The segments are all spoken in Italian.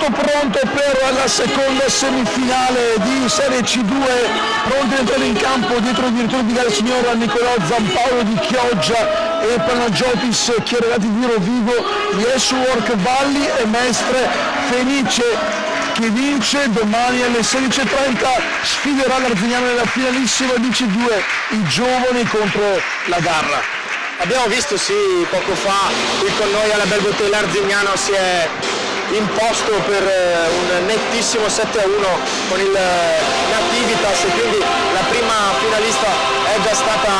tutto pronto per la seconda semifinale di Serie C2, pronti ad entrare in campo dietro il direttore di gara signor Nicolò Zampaolo di Chioggia e Panagiotis Chiarelati di Rovigo, Yes Work Valli e Mestre Fenice, che vince domani alle 16:30 sfiderà l'Arzignano nella finalissima di C2, i giovani contro la Garra. Abbiamo visto poco fa qui con noi alla Belbottè l'Arzignano si è imposto per un nettissimo 7-1 con il Nativitas, e quindi la prima finalista è già stata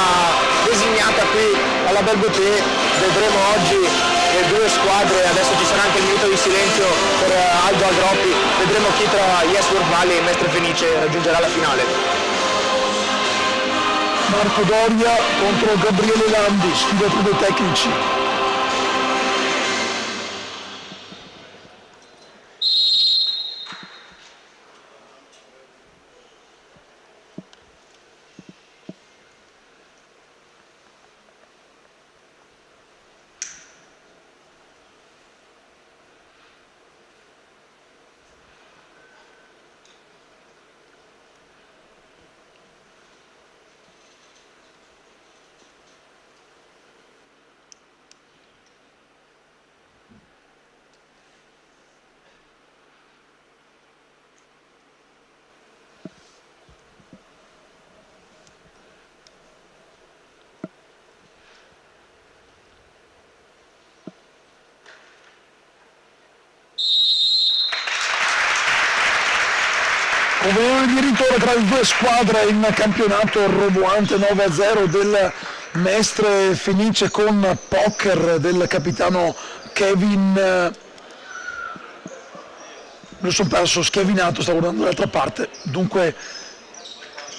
designata qui alla Belbottè. Vedremo oggi le due squadre, adesso ci sarà anche il minuto di silenzio per Aldo Agroppi, vedremo chi tra Yes Work Valley e Mestre Fenice raggiungerà la finale. Marco Doria contro Gabriele Landi, sfida tra due tecnici. Convenzione di ritorno tra le due squadre in campionato roboante 9-0 del Mestre Fenice con poker del capitano Kevin. Lo sono perso, schiavinato, sta guardando dall'altra parte. Dunque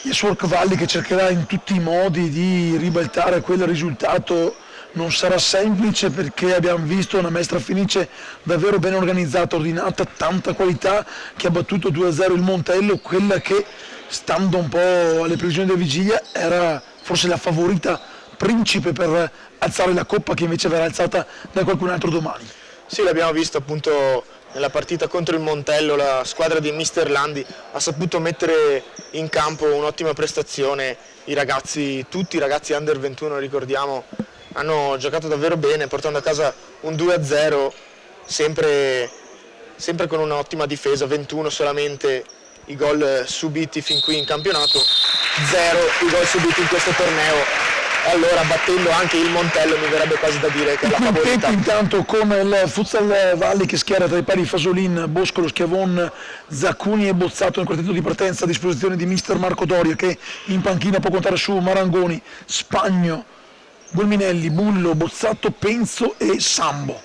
Yes Work Valley che cercherà in tutti i modi di ribaltare quel risultato. Non sarà semplice perché abbiamo visto una Mestre Fenice davvero ben organizzata, ordinata, tanta qualità, che ha battuto 2-0 il Montello, quella che, stando un po' alle previsioni della vigilia, era forse la favorita principe per alzare la coppa, che invece verrà alzata da qualcun altro domani. Sì, l'abbiamo visto appunto nella partita contro il Montello, la squadra di Mister Landi ha saputo mettere in campo un'ottima prestazione, tutti i ragazzi under 21 ricordiamo, hanno giocato davvero bene, portando a casa un 2-0, sempre con un'ottima difesa, 21 solamente i gol subiti fin qui in campionato, 0 i gol subiti in questo torneo. Allora, battendo anche il Montello, mi verrebbe quasi da dire che è la favorita. Intanto con il Futsal Valli che schiera tra i pari Fasolin, Boscolo, Schiavon, Zaccuni e Bozzato nel quartetto di partenza a disposizione di mister Marco Doria, che in panchina può contare su Marangoni, Spagno, Golminelli, Bullo, Bozzato, Penzo e Sambo.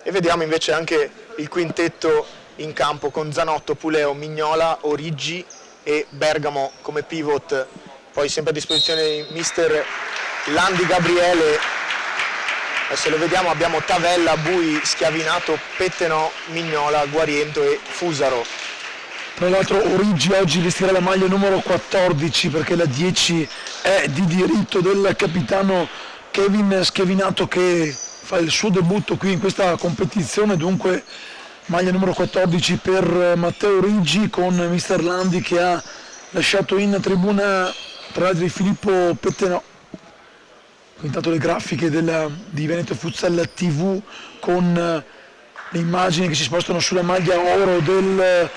E vediamo invece anche il quintetto in campo con Zanotto, Puleo, Mignola, Origi e Bergamo come pivot. Poi sempre a disposizione di mister Landi Gabriele. Adesso lo vediamo, abbiamo Tavella, Bui, Schiavinato, Pettenò, Mignola, Guariento e Fusaro. Tra l'altro Origi oggi vestirà la maglia numero 14 perché la 10 è di diritto del capitano Kevin Schiavinato, che fa il suo debutto qui in questa competizione, dunque maglia numero 14 per Matteo Origi, con mister Landi che ha lasciato in tribuna tra l'altro di Filippo Pettenò. Intanto le grafiche di Veneto Futsal TV con le immagini che si spostano sulla maglia oro del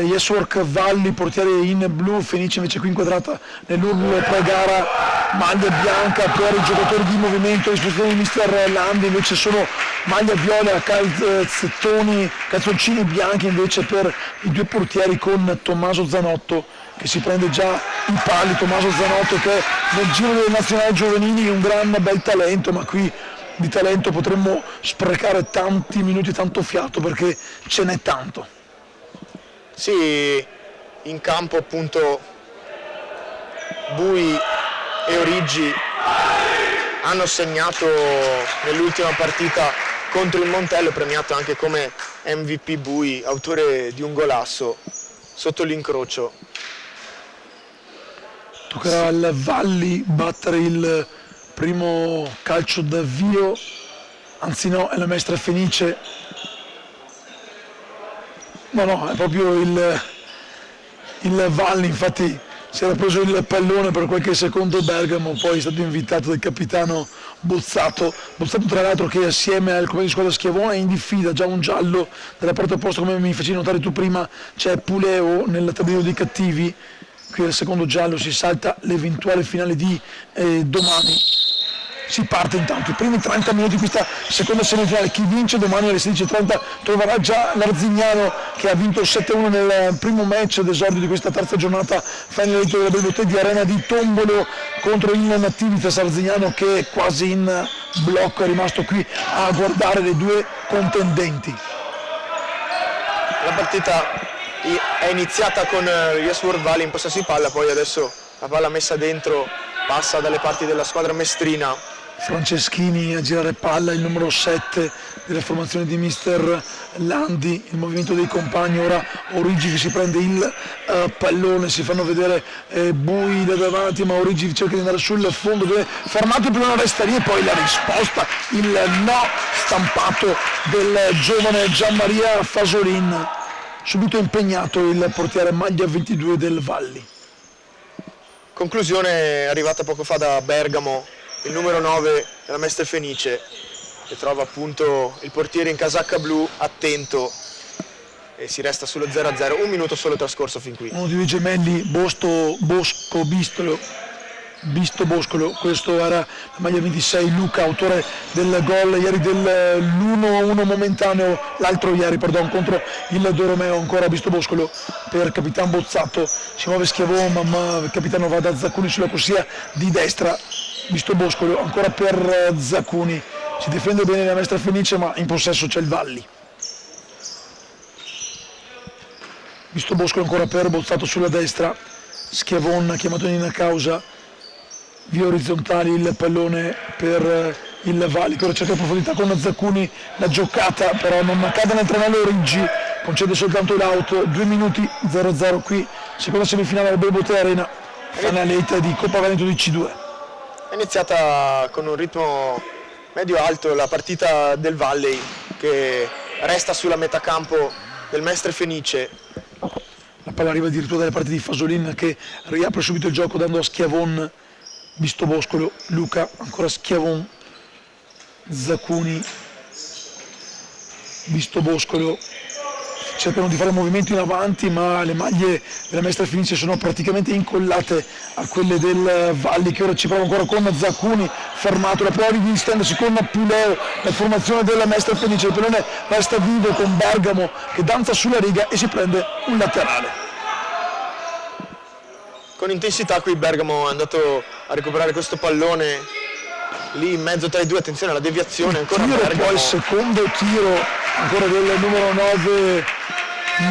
Yes Work Valley, portiere in blu, Fenice invece qui inquadrata nell'urlo pre-gara, maglia bianca per i giocatori di movimento a disposizione di mister Landi, invece sono maglia viola, calzoncini bianchi invece per i due portieri, con Tommaso Zanotto che si prende già i pali. Tommaso Zanotto che nel giro delle nazionali giovanili è un gran bel talento, ma qui di talento potremmo sprecare tanti minuti, tanto fiato, perché ce n'è tanto. Sì, in campo appunto Bui e Origi hanno segnato nell'ultima partita contro il Montello, premiato anche come MVP Bui, autore di un golasso sotto l'incrocio. Toccherà al Valli battere il primo calcio d'avvio, anzi no, è la Mestre Fenice No, è proprio il Valli, infatti si era preso il pallone per qualche secondo Bergamo, poi è stato invitato dal capitano Bozzato tra l'altro che assieme al compagno di squadra Schiavone è in diffida, già un giallo dalla parte opposta come mi facevi notare tu prima, c'è Puleo nel tabellino dei cattivi, qui al secondo giallo si salta l'eventuale finale di domani. Si parte intanto, i primi 30 minuti di questa seconda semifinale, chi vince domani alle 16:30 troverà già l'Arzignano che ha vinto 7-1 nel primo match d'esordio di questa terza giornata Final Eight della Belbottè di Arena di Tombolo contro il Nativitas Arzignano che è quasi in blocco, è rimasto qui a guardare le due contendenti. La partita è iniziata con Yeswar Valley in possesso di palla, poi adesso la palla messa dentro passa dalle parti della squadra mestrina. Franceschini a girare palla, il numero 7 della formazione di mister Landi, il movimento dei compagni, ora Origi che si prende il pallone, si fanno vedere Bui da davanti ma Origi cerca di andare sul fondo, dove fermato il pallone resta lì e poi la risposta, il no stampato del giovane Gianmaria Fasolin, subito impegnato il portiere maglia 22 del Valli. Conclusione arrivata poco fa da Bergamo, il numero 9 della Mestre Fenice, che trova appunto il portiere in casacca blu attento e si resta sullo 0-0, un minuto solo trascorso fin qui. Uno di due gemelli, Boscolo, questo era la maglia 26, Luca, autore del gol ieri dell'1-1 momentaneo, l'altro ieri, contro il De Romeo, ancora Boscolo per Capitan Bozzato, si muove Schiavone, ma il capitano va da Zaccuni sulla corsia di destra, Boscolo ancora per Zaccuni, si difende bene la Mestre Fenice ma in possesso c'è il Valli. Boscolo ancora per Bozzato sulla destra, Schiavone chiamato in causa, via orizzontali il pallone per il Valli che ora cerca profondità con Zaccuni, la giocata però non cade nel tranello, Origi concede soltanto l'out, 2 minuti 0-0 qui, seconda semifinale del Belbottè Arena, Final Eight di Coppa Veneto di C2. È iniziata con un ritmo medio-alto la partita del Valley che resta sulla metà campo del Mestre Fenice. La palla arriva addirittura dalle parti di Fasolin che riapre subito il gioco dando a Schiavone, Boscolo, Luca, ancora Schiavone, Zaccuni, Boscolo, cercano di fare movimenti in avanti ma le maglie della Mestre Fenice sono praticamente incollate a quelle del Valli che ora ci prova ancora con Zaccuni, fermato, la prova di stendersi con Puleo, la formazione della Mestre Fenice, il pallone resta vivo con Bergamo che danza sulla riga e si prende un laterale. Con intensità qui Bergamo è andato a recuperare questo pallone lì in mezzo tra i due, attenzione alla deviazione, ancora tiro, Bergamo. poi il secondo tiro ancora del numero 9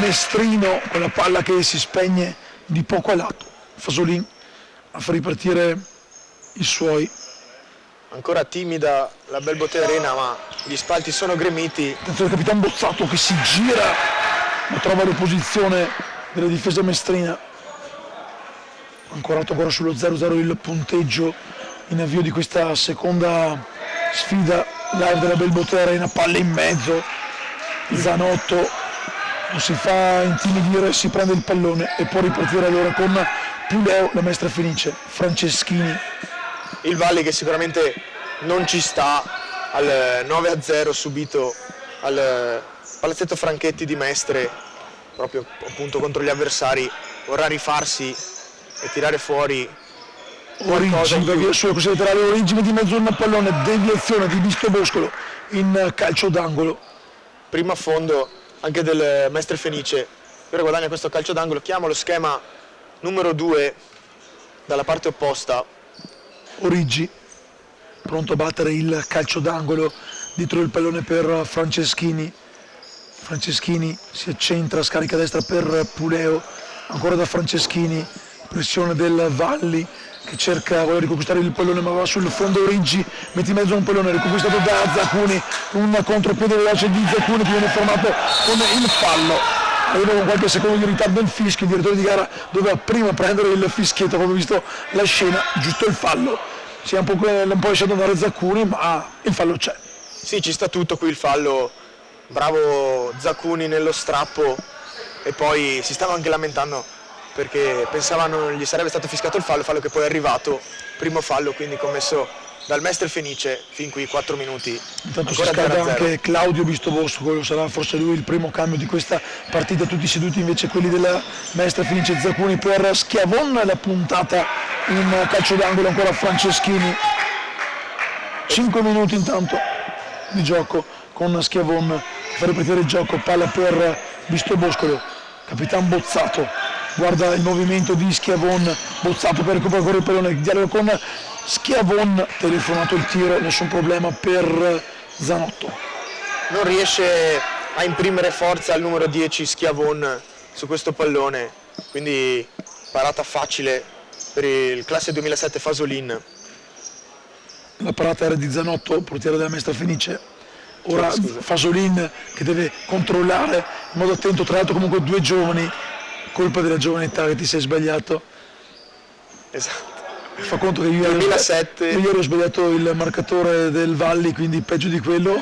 Mestrino con la palla che si spegne di poco a lato, Fasolin a far ripartire i suoi. Ancora timida la Belbottè Arena ma gli spalti sono gremiti. Attenzione il capitano Bozzato che si gira ma trova l'opposizione della difesa mestrina. Ancora sullo 0-0 il punteggio in avvio di questa seconda sfida live della Belbottè Arena, palle in mezzo, Zanotto non si fa intimidire, si prende il pallone e può ripartire allora con Puleo, la Mestre Fenice, Franceschini. Il Valli che sicuramente non ci sta al 9-0 subito al palazzetto Franchetti di Mestre, proprio appunto contro gli avversari, vorrà rifarsi e tirare fuori Origi va via sulla corsia laterale, Origi di mezzo un pallone, deviazione di Boscolo in calcio d'angolo. Primo affondo anche del Mestre Fenice, ora guadagna questo calcio d'angolo, chiama lo schema numero 2 dalla parte opposta. Origi pronto a battere il calcio d'angolo, dietro il pallone per Franceschini si accentra, scarica a destra per Puleo, ancora da Franceschini, pressione del Valli che vuole riconquistare il pallone ma va sul fondo, Origi mette in mezzo un pallone riconquistato da Zaccuni, un contropiede veloce di Zaccuni che viene fermato con il fallo, arriva con qualche secondo di ritardo il fischio, il direttore di gara doveva prima prendere il fischietto, come visto la scena, giusto il fallo, si è un po' lasciato andare Zaccuni ma il fallo c'è. Sì, ci sta tutto qui il fallo, bravo Zaccuni nello strappo e poi si stava anche lamentando perché pensavano gli sarebbe stato fischiato il fallo che poi è arrivato, primo fallo quindi commesso dal Mestre Fenice, fin qui 4 minuti. Intanto si Ancora scalda 0-0. anche Claudio Bistobosco, sarà forse lui il primo cambio di questa partita, tutti seduti invece quelli della Mestre Fenice Zaccuni per Schiavon, la puntata in calcio d'angolo ancora Franceschini. 5 minuti intanto di gioco con Schiavon che fa ripartire il gioco, palla per Bistoboscolo, Capitan Bozzato, guarda il movimento di Schiavon, Bozzato per recuperare il pallone, dialogo con Schiavon, telefonato il tiro, nessun problema per Zanotto. Non riesce a imprimere forza al numero 10 Schiavon su questo pallone, quindi parata facile per il classe 2007 Fasolin. La parata era di Zanotto, portiere della Mestre Fenice. Ora Scusa. Fasolin che deve controllare in modo attento, tra l'altro comunque due giovani, colpa della giovane età che ti sei sbagliato. Esatto. Fa conto che io 2007. ieri ho sbagliato il marcatore del Valli, quindi peggio di quello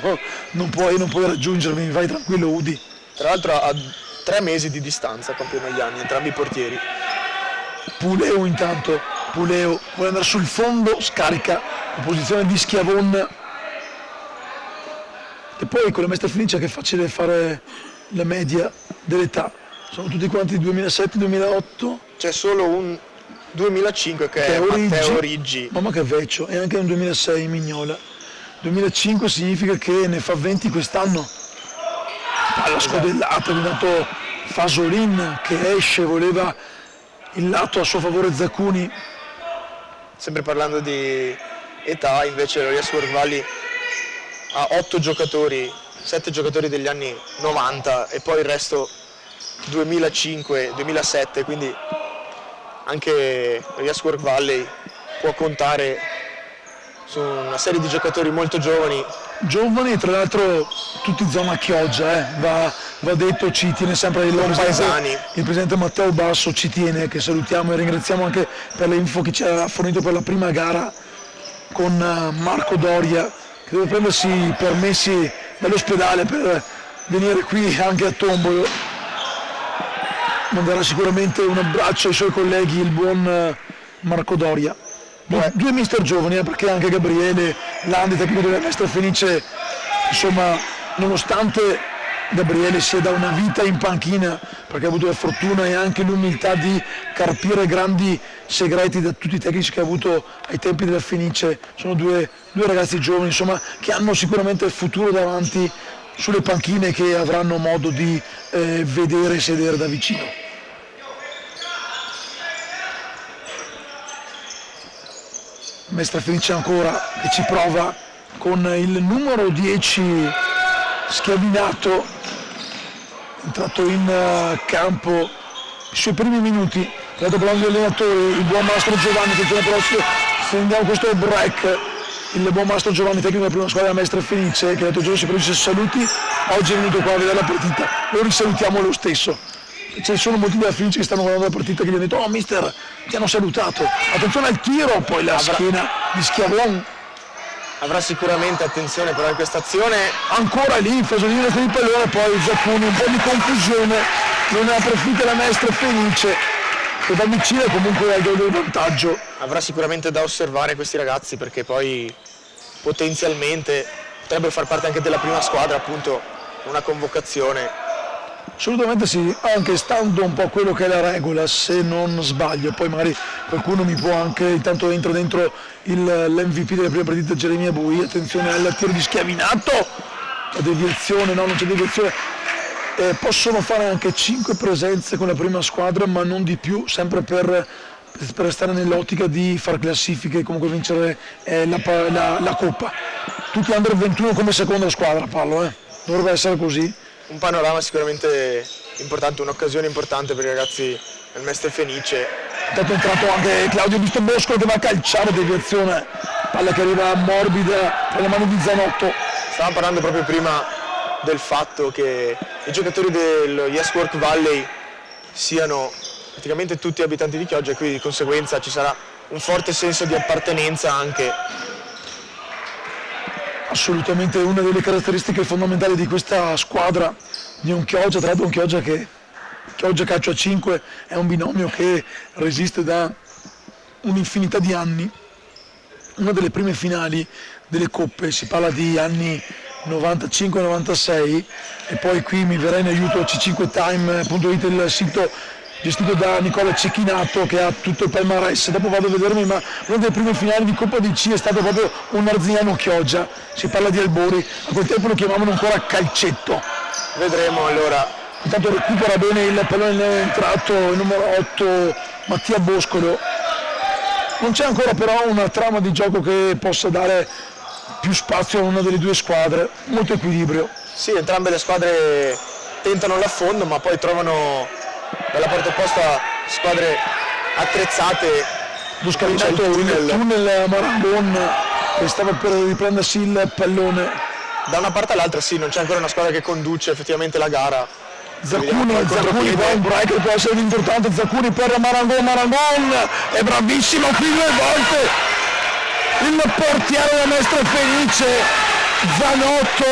non puoi raggiungermi, vai tranquillo Udi. Tra l'altro a 3 mesi di distanza compiono gli anni, entrambi i portieri. Puleo intanto, Puleo vuole andare sul fondo, scarica la posizione di Schiavon. E poi con la Mestre Fenice che è facile fare la media dell'età, sono tutti quanti 2007-2008. C'è solo un 2005 che è Matteo Riggi. Mamma che vecchio, e anche un 2006 Mignola. 2005 significa che ne fa 20 quest'anno. Palla scodellata, è venuto Fasolin che esce, voleva il lato a suo favore Zaccuni. Sempre parlando di età, invece lo Iasburg Valley ha 8 giocatori, 7 giocatori degli anni 90 e poi il resto 2005-2007, quindi anche lo Iasburg Valley può contare su una serie di giocatori molto giovani. Giovani, tra l'altro tutti zona Chioggia, va detto, ci tiene sempre Paesani. il presidente Matteo Basso, ci tiene, che salutiamo e ringraziamo anche per le info che ci ha fornito per la prima gara con Marco Doria, che deve prendersi i permessi dall'ospedale per venire qui anche a Tombolo. Manderà sicuramente un abbraccio ai suoi colleghi il buon Marco Doria. Due mister giovani, perché anche Gabriele Landi, tecnico della Mestre Fenice, insomma, nonostante Gabriele sia da una vita in panchina, perché ha avuto la fortuna e anche l'umiltà di carpire grandi segreti da tutti i tecnici che ha avuto ai tempi della Fenice, sono due ragazzi giovani, insomma, che hanno sicuramente il futuro davanti sulle panchine, che avranno modo di vedere e sedere da vicino. Mestre Fenice ancora che ci prova con il numero 10 Schiavinato, entrato in campo i suoi primi minuti. Tra l'altro, parlando degli allenatori, il buon Mastro Giovanni, che però se andiamo questo break, il buon Mastro Giovanni, tecnico della prima squadra della Mestre Fenice, che l'altro giorno si produce saluti, oggi è venuto qua a vedere la partita, lo risalutiamo lo stesso. Ci sono molti della Fenice che stanno guardando la partita che gli hanno detto: oh mister, ti hanno salutato, attenzione al tiro, poi la schiena di Schiavon. Avrà sicuramente attenzione però in questa azione. Ancora lì, Fasolino con il pallone, poi Zaccuni, un po' di confusione, non ne approfitta la Mestre Fenice, che da vicino comunque ha il vantaggio. Avrà sicuramente da osservare questi ragazzi, perché poi potenzialmente potrebbero far parte anche della prima squadra, appunto una convocazione. Assolutamente sì, anche stando un po' quello che è la regola, se non sbaglio, poi magari qualcuno mi può anche, intanto entra dentro l'MVP della prima partita Geremia Bui, attenzione al tiro di Schiavinato, la deviazione, no, non c'è deviazione, possono fare anche 5 presenze con la prima squadra, ma non di più, sempre per stare nell'ottica di far classifiche e comunque vincere la Coppa. Tutti under 21 come seconda squadra, parlo, dovrebbe essere così. Un panorama sicuramente importante, un'occasione importante per i ragazzi del Mestre Fenice. Intanto è entrato anche Claudio Bistobosco che va a calciare, deviazione, palla che arriva morbida tra le mani di Zanotto. Stavamo parlando proprio prima del fatto che i giocatori dello Iasburg Valley siano praticamente tutti abitanti di Chioggia e quindi di conseguenza ci sarà un forte senso di appartenenza anche. Assolutamente una delle caratteristiche fondamentali di questa squadra di un Chioggia, tra l'altro un Chioggia che Chioggia calcio a 5 è un binomio che resiste da un'infinità di anni. Una delle prime finali delle coppe, si parla di anni 95-96, e poi qui mi verrà in aiuto c5time.it, il sito gestito da Nicola Cecchinato che ha tutto il palmarès, dopo vado a vedermi, ma una delle prime finali di Coppa DC è stato proprio un Arziano Chioggia, si parla di Albori, a quel tempo lo chiamavano ancora calcetto. Vedremo allora. Intanto recupera bene il pallone, è entrato il numero 8 Mattia Boscolo. Non c'è ancora però una trama di gioco che possa dare più spazio a una delle due squadre, molto equilibrio. Sì, entrambe le squadre tentano l'affondo, ma poi trovano dalla parte opposta squadre attrezzate. Lo scavinato il tunnel Marangon che stava per riprendersi il pallone. Da una parte all'altra sì, non c'è ancora una squadra che conduce effettivamente la gara. Zaccuni poi un break può essere importante, Zaccuni per Marangon è bravissimo qui 2 volte il portiere della Mestre Fenice, Zanotto.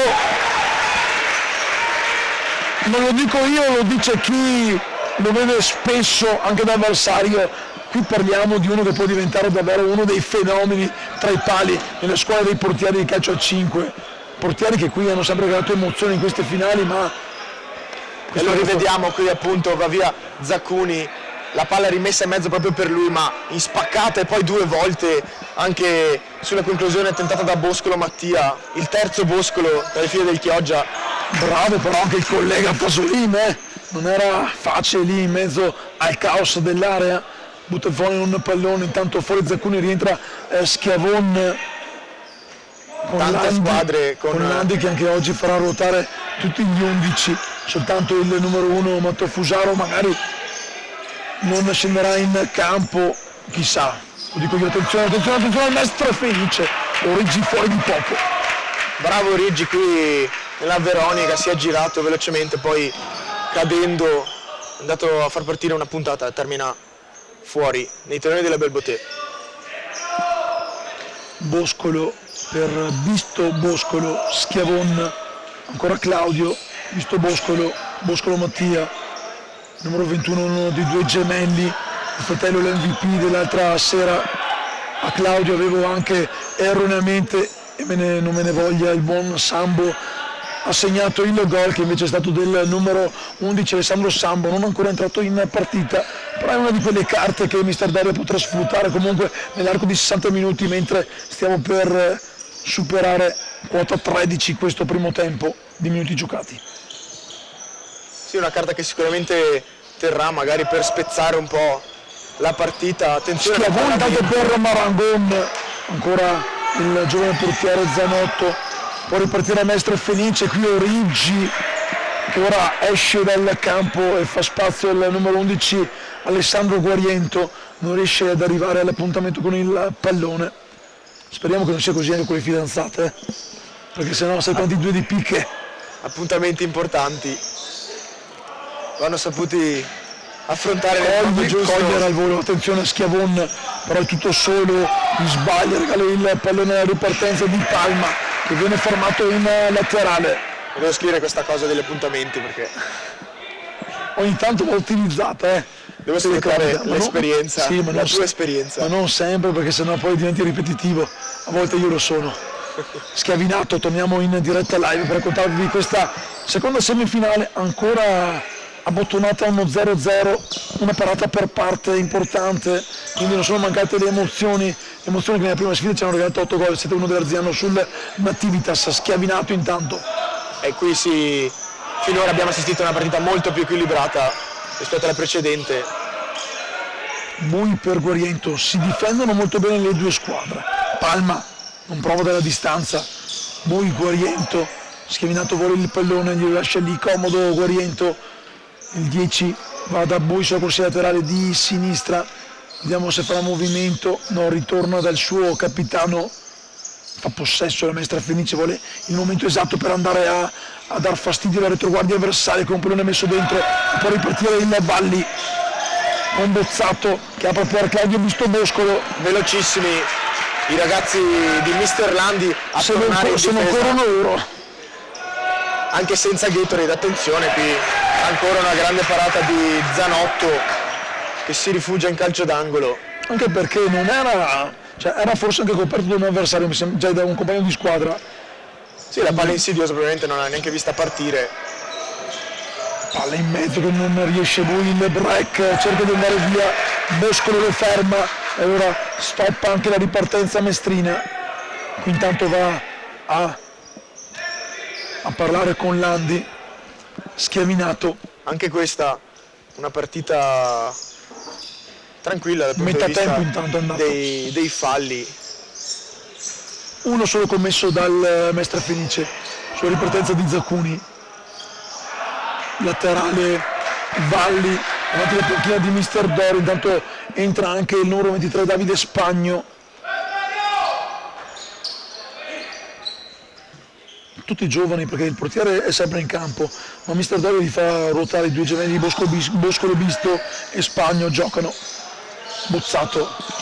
Non lo dico io, lo dice chi lo vede spesso anche da avversario. Qui parliamo di uno che può diventare davvero uno dei fenomeni tra i pali nelle squadre dei portieri di calcio a 5, portieri che qui hanno sempre creato emozioni in queste finali, ma e lo rivediamo qui, appunto va via Zaccuni, la palla è rimessa in mezzo proprio per lui, ma in spaccata, e poi 2 volte anche sulla conclusione tentata da Boscolo Mattia, il terzo Boscolo dalle file del Chioggia. Bravo però anche il collega Pasolin, non era facile lì in mezzo al caos dell'area, butta fuori un pallone, intanto fuori Zaccuni, rientra Schiavon con Tante Landi, squadre con Landi che anche oggi farà ruotare tutti gli 11, soltanto il numero 1 Matteo Fusaro magari non scenderà in campo, chissà. Lo dico io, attenzione al Mestre Fenice, Origi fuori di poco. Bravo Origi qui nella Veronica, si è girato velocemente, poi cadendo è andato a far partire una puntata e termina fuori nei terreni della Belboté. Boscolo per Bisto Boscolo, Schiavon, ancora Claudio, Bisto Boscolo, Boscolo Mattia, numero 21, uno dei 2 gemelli, il fratello l'MVP dell'altra sera. A Claudio avevo anche erroneamente, e non me ne voglia il buon Sambo, assegnato il gol che invece è stato del numero 11 Alessandro Sambo, non ancora entrato in partita, però è una di quelle carte che Mister Dario potrà sfruttare comunque nell'arco di 60 minuti mentre stiamo per superare quota 13 questo primo tempo di minuti giocati. Sì, una carta che sicuramente terrà magari per spezzare un po' la partita. Attenzione, Schiavone tanto per Marangon, ancora il giovane portiere Zanotto, può ripartire a Mestre Fenice, qui Origi che ora esce dal campo e fa spazio al numero 11 Alessandro Guariento, non riesce ad arrivare all'appuntamento con il pallone. Speriamo che non sia così anche con le fidanzate, perché sennò sai quanti 2 di picche. Appuntamenti importanti, vanno saputi affrontare nel modo giusto. Cogliere al volo, attenzione a Schiavon, però è tutto solo, sbaglia, regala il pallone alla ripartenza di Palma che viene fermato in laterale. Devo scrivere questa cosa degli appuntamenti perché ogni tanto va utilizzata, devo sfruttare l'esperienza, sì, ma la non tua esperienza. Ma non sempre, perché sennò poi diventi ripetitivo, a volte io lo sono. Schiavinato, torniamo in diretta live per raccontarvi questa seconda semifinale ancora abbottonata a uno 0-0, una parata per parte importante, quindi non sono mancate le emozioni che nella prima sfida ci hanno regalato 8 gol, 7-1 dell'Arziano sul Nativitas. Schiavinato intanto. E qui sì, finora abbiamo assistito a una partita molto più equilibrata rispetto alla precedente. Bui per Guariento, si difendono molto bene le due squadre. Palma non prova dalla distanza, Bui Guariento, Schiavinato vuole il pallone, gli lascia lì comodo Guariento, il 10 va da Bui sulla corsia laterale di sinistra, vediamo se farà movimento, no, ritorna dal suo capitano, fa possesso la Mestre Fenice, vuole il momento esatto per andare a dar fastidio alla retroguardia avversaria con un pallone messo dentro, può ripartire il Valli, un Bozzato che apre per Claudio Bisto Boscolo, velocissimi i ragazzi di Mister Landi a tornare in sono difesa. ancora loro. Anche senza Gatorade, attenzione qui Ancora una grande parata di Zanotto che si rifugia in calcio d'angolo. Anche perché non era, cioè era forse anche coperto da un avversario, mi sembra, già da un compagno di squadra. Sì, la palla insidiosa probabilmente non l'ha neanche vista partire. Palla in mezzo che non riesce lui, il break, cerca di andare via, Boscolo lo ferma e ora stoppa anche la ripartenza Mestrina. Qui intanto va a parlare con Landi, Schiavinato. Anche questa una partita tranquilla dal punto Metà di vista tempo intanto è andato. dei falli. Uno solo commesso dal Mestre Fenice sulla ripartenza di Zaccuni. Laterale Valli, davanti alla panchina di Mister Doro, intanto entra anche il numero 23 Davide Spagno. Tutti giovani perché il portiere è sempre in campo, ma Mister Doro gli fa ruotare i due gemelli Boscolo Bisto e Spagno, giocano. Bozzato.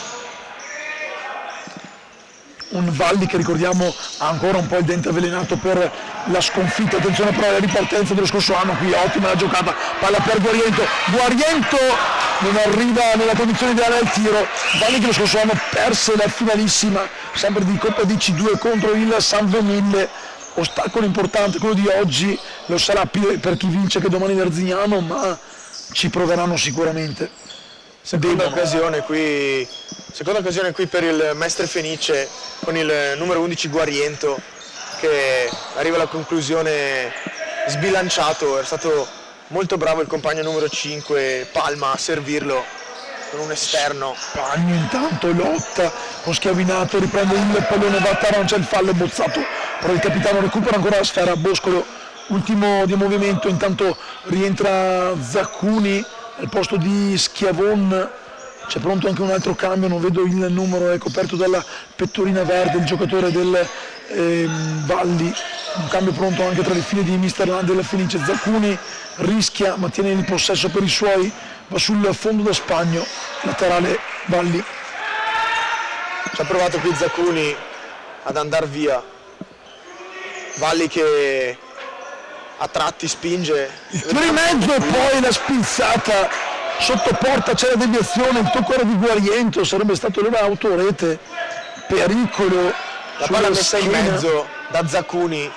Un Valli che ricordiamo ha ancora un po' il dente avvelenato per la sconfitta. Attenzione però alla ripartenza dello scorso anno, qui ottima la giocata, palla per Guariento non arriva nella condizione ideale al tiro. Valli che lo scorso anno perse la finalissima sempre di Coppa DC2 contro il San Venille. Ostacolo importante, quello di oggi lo sarà più per chi vince che domani l'Arzignano, ma ci proveranno sicuramente. Seconda occasione qui per il Mestre Fenice con il numero 11 Guariento che arriva alla conclusione sbilanciato. È stato molto bravo il compagno numero 5 Palma a servirlo con un esterno. Spagno intanto lotta con Schiavinato, riprende il pallone, va a terra, non c'è il fallo, è bozzato, però il capitano recupera ancora la sfera. Boscolo ultimo di movimento, intanto rientra Zaccuni al posto di Schiavon. C'è pronto anche un altro cambio, non vedo il numero, è coperto dalla pettorina verde il giocatore del Valli. Un cambio pronto anche tra le file di Mister Landi e la Fenice. Zaccuni rischia ma tiene il possesso per i suoi, va sul fondo da Spagno, laterale Valli. Ci ha provato qui Zaccuni ad andare via, Valli che a tratti spinge. Il tiro in mezzo e poi la spizzata sotto porta, c'è la deviazione, il tocco era di Guariento, sarebbe stato allora autorete, pericolo. La palla messa in mezzo da Zaccuni,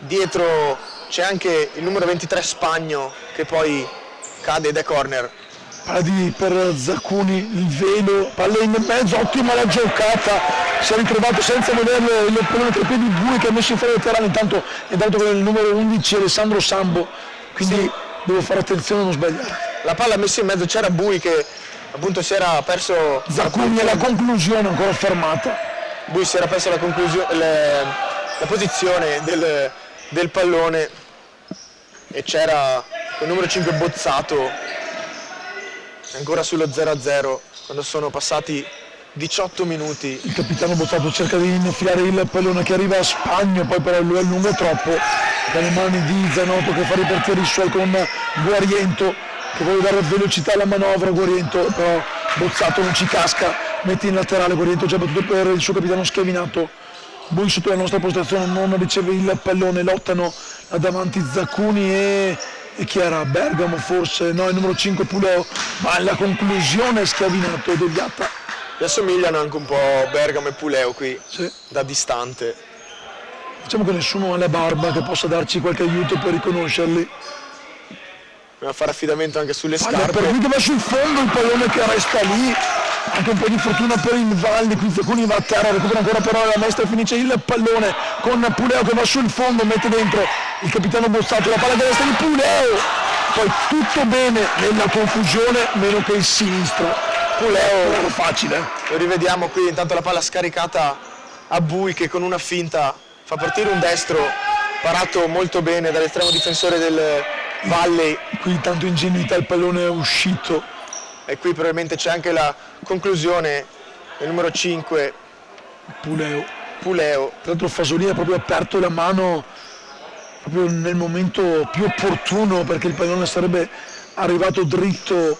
dietro c'è anche il numero 23 Spagno che poi cade ed è corner. Palla per Zaccuni, il velo, palla in mezzo, ottima la giocata, si è ritrovato senza vederlo il pallone tra i piedi Bui che ha messo in fuori il terreno, intanto è dato con il numero 11 Alessandro Sambo, quindi sì, devo fare attenzione a non sbagliare. La palla messa in mezzo, c'era Bui che appunto si era perso. Zaccuni alla conclusione ancora fermata. Bui si era perso la posizione del pallone e c'era il numero 5 Bozzato ancora sullo 0-0 quando sono passati 18 minuti. Il capitano Bozzato cerca di infilare il pallone che arriva a Spagno, poi però lui è lungo troppo, dalle mani di Zanotto che fa ripartire i suoi con Guariento che vuole dare velocità alla manovra. Guariento però Bozzato non ci casca, mette in laterale, Guariento già battuto per il suo capitano Schiavinato. Bui sotto la nostra postazione non riceve il pallone, lottano là davanti Zaccuni e chi era? Bergamo forse? No, il numero 5 Puleo, ma alla conclusione Schiavinato deviata. Vi assomigliano anche un po' Bergamo e Puleo qui, sì, da distante. Diciamo che nessuno ha la barba che possa darci qualche aiuto per riconoscerli. Dobbiamo fare affidamento anche sulle Palla scarpe. per lui che va sul fondo, il pallone che resta lì, anche un po' di fortuna per il Valli, qui Zaccuni va a terra, recupera ancora però la Mestre, finisce il pallone con Puleo che va sul fondo, mette dentro il capitano Bozzato, la palla che resta di Puleo, poi tutto bene nella confusione, meno che il sinistro. Puleo facile. Lo rivediamo qui, intanto la palla scaricata a Bui che con una finta fa partire un destro parato molto bene dall'estremo difensore del Valli. Qui intanto ingenuità, il pallone è uscito. E qui probabilmente c'è anche la conclusione del numero 5 Puleo. Tra l'altro Fasolini ha proprio aperto la mano proprio nel momento più opportuno perché il pallone sarebbe arrivato dritto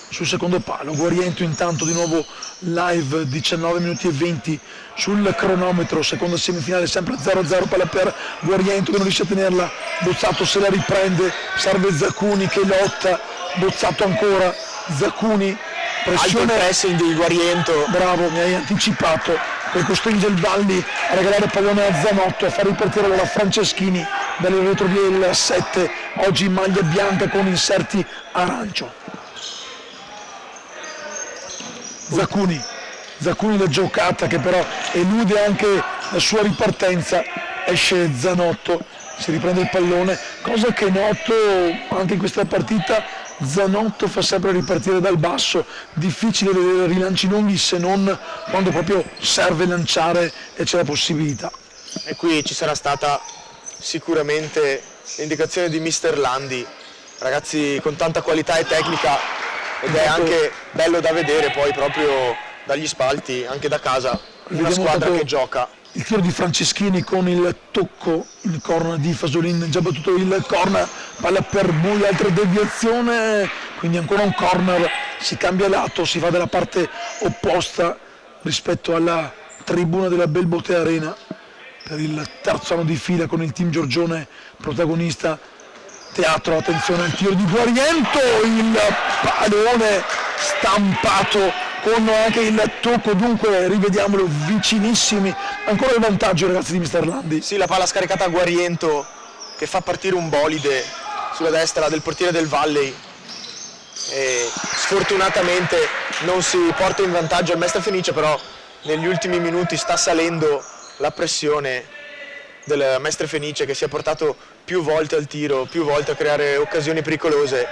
sul secondo palo. Guariento intanto di nuovo live, 19 minuti e 20 sul cronometro, seconda semifinale sempre 0-0, palla per Guariento che non riesce a tenerla Bozzato se la riprende, serve Zaccuni che lotta, Bozzato ancora, Zaccuni, Alto il pressione, pressing di Guariento. bravo, mi hai anticipato, che costringe il Valli a regalare il pallone a Zanotto, a far ripartire la Franceschini dalle retrovie il 7, oggi in maglia bianca con inserti arancio. Zaccuni la giocata che però elude anche la sua ripartenza, esce Zanotto, si riprende il pallone, cosa che noto anche in questa partita, Zanotto fa sempre ripartire dal basso, difficile vedere rilanci lunghi se non quando proprio serve lanciare e c'è la possibilità. E qui ci sarà stata sicuramente l'indicazione di Mister Landi, ragazzi con tanta qualità e tecnica, ed è anche bello da vedere poi proprio dagli spalti, anche da casa, una Vediamo squadra proprio che gioca. il tiro di Franceschini con il tocco, il corner di Fasolin, già battuto il corner, palla per Bui, altra deviazione, quindi ancora un corner, si cambia lato, si va dalla parte opposta rispetto alla tribuna della Belbote Arena per il terzo anno di fila con il team Giorgione protagonista. Teatro, attenzione al tiro di Guariento, il pallone stampato con anche il tocco, dunque rivediamolo, vicinissimi, ancora il vantaggio ragazzi di Mister Landi. Sì, la palla scaricata a Guariento che fa partire un bolide sulla destra del portiere del Valley e sfortunatamente non si porta in vantaggio il Mestre Fenice, però negli ultimi minuti sta salendo la pressione del Mestre Fenice che si è portato più volte al tiro, più volte a creare occasioni pericolose.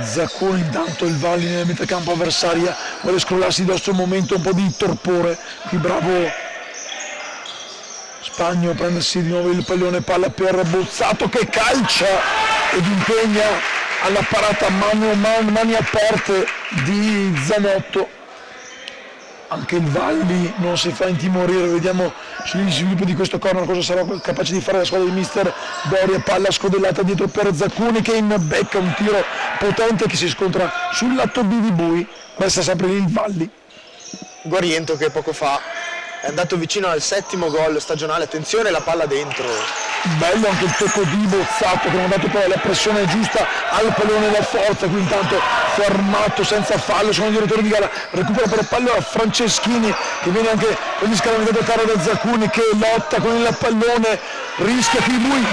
Zacconi intanto il Valli nella metà campo avversaria, vuole scrollarsi dosso un momento, un po' di torpore, qui bravo Spagno a prendersi di nuovo il pallone, palla per Bozzato che calcia ed impegna alla parata mani aperte di Zanotto. Anche il Valli non si fa intimorire, vediamo sugli sviluppi di questo corner cosa sarà capace di fare la squadra di Mister Doria, palla scodellata dietro per Zaccuni che imbecca un tiro potente che si scontra sul lato B di Bui, resta sempre lì il Valli. Guariento che poco fa è andato vicino al 7° gol stagionale, attenzione la palla dentro. Bello anche il tocco di Bozzato che non ha dato poi la pressione giusta al pallone da forza, qui intanto fermato senza fallo, secondo il direttore di gara, recupera per il pallone a Franceschini che viene anche con gli scalamenti da terra da Zaccuni che lotta con il pallone, rischia qui Bui,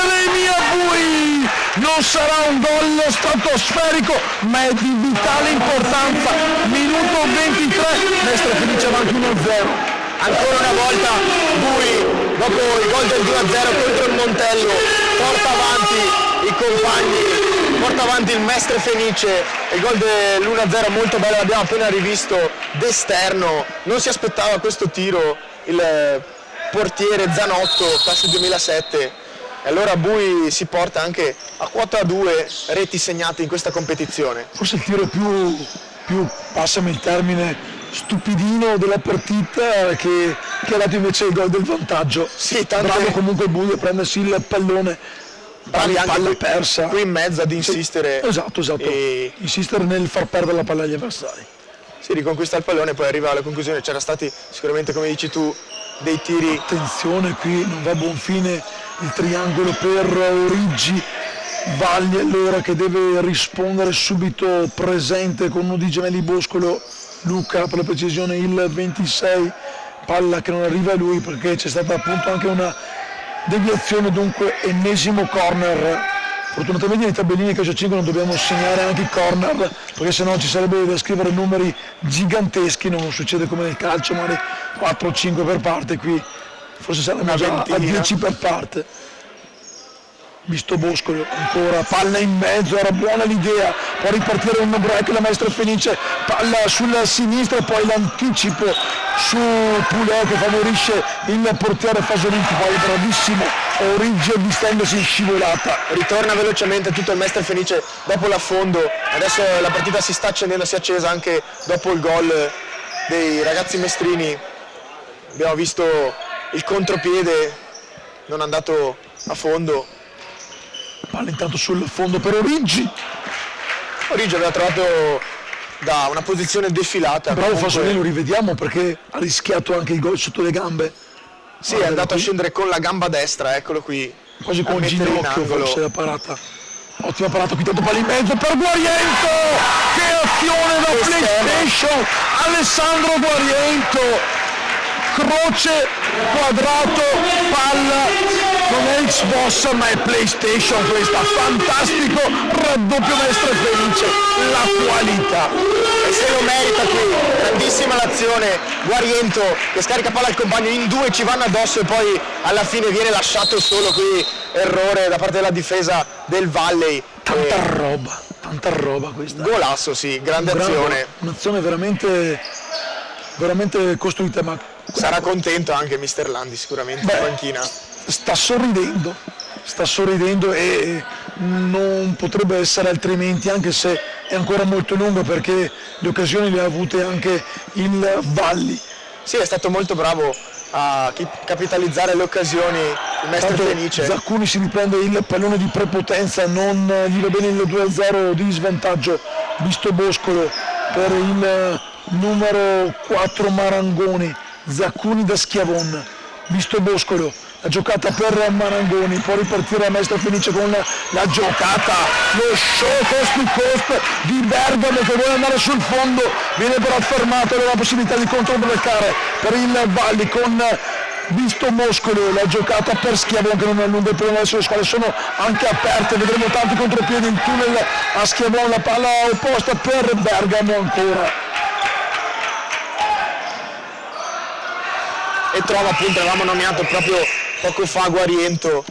Geremia Bui, non sarà un gol stratosferico ma è di vitale importanza, minuto 23, Mestre Fenice avanti 1-0. Ancora una volta Bui, dopo il gol del 2-0 contro il Montello, porta avanti i compagni, porta avanti il Mestre Fenice. Il gol dell'1-0 molto bello, l'abbiamo appena rivisto d'esterno, non si aspettava questo tiro il portiere Zanotto, classe 2007, e allora Bui si porta anche a quota 2 reti segnate in questa competizione. Forse il tiro più passami il termine, stupidino della partita che ha dato invece il gol del vantaggio. Sì, bravo comunque Bui a prendersi il pallone, bravi anche palla qui, persa. qui in mezzo ad insistere. Esatto, E insistere nel far perdere la palla agli avversari. si riconquista il pallone e poi arriva alla conclusione. C'era stati sicuramente, come dici tu, dei tiri. Attenzione, qui non va a buon fine il triangolo per Origi. Valli allora che deve rispondere subito presente con uno di gemelli Boscolo, Luca per la precisione il 26, palla che non arriva a lui perché c'è stata appunto anche una deviazione, dunque ennesimo corner. Fortunatamente nei tabellini calcio 5 non dobbiamo segnare anche i corner perché sennò ci sarebbe da scrivere numeri giganteschi, non succede come nel calcio, magari 4-5 per parte, qui forse saremmo già a 10 per parte. Visto Boscolo ancora, palla in mezzo, era buona l'idea, può ripartire un break la Mestre Fenice, palla sulla sinistra, poi l'anticipo su Puleo che favorisce il portiere Fasolin, poi bravissimo Origi distendosi in scivolata. Ritorna velocemente tutto il Mestre Fenice dopo l'affondo, adesso la partita si sta accendendo, si è accesa anche dopo il gol dei ragazzi mestrini. Abbiamo visto il contropiede non andato a fondo. Palla intanto sul fondo per Origi. Origi aveva trovato da una posizione defilata. Bravo comunque. Fasolin, lo rivediamo perché ha rischiato anche il gol sotto le gambe. Sì, è andato a scendere con la gamba destra, eccolo qui. Quasi con a il mettere in ginocchio angolo. forse la parata. Ottima parata, qui tanto palla in mezzo per Guariento! Che azione da PlayStation! Alessandro Guariento! Croce, quadrato, palla, non è Xbox ma è PlayStation questa, fantastico raddoppio Mestre Fenice, la qualità. E se lo merita qui, grandissima l'azione, Guariento che scarica palla al compagno, in due ci vanno addosso e poi alla fine viene lasciato solo qui, errore da parte della difesa del Valley. Tanta roba questa. Golasso, sì, grande azione. Un'azione veramente costruita, ma Sarà contento anche Mister Landi sicuramente in panchina. sta sorridendo e non potrebbe essere altrimenti, anche se è ancora molto lungo perché le occasioni le ha avute anche il Valli. Sì, è stato molto bravo a capitalizzare le occasioni il Mestre Tanto Fenice. Zaccuni si riprende il pallone di prepotenza, non gli va bene il 2-0 di svantaggio, visto Boscolo per il numero 4 Marangoni, Zaccuni da Schiavon, visto Boscolo, la giocata per Marangoni, può ripartire la Mestre Fenice con la giocata, lo show cost to cost di Bergamo che vuole andare sul fondo, viene però fermato, aveva la possibilità di controbraccare per il Valli con visto Boscolo, la giocata per Schiavon che non allunga il pallone, adesso le squadre sono anche aperte, vedremo tanti contropiedi, il tunnel a Schiavon, la palla opposta per Bergamo ancora. E trova, appunto, avevamo nominato proprio poco fa Guariento,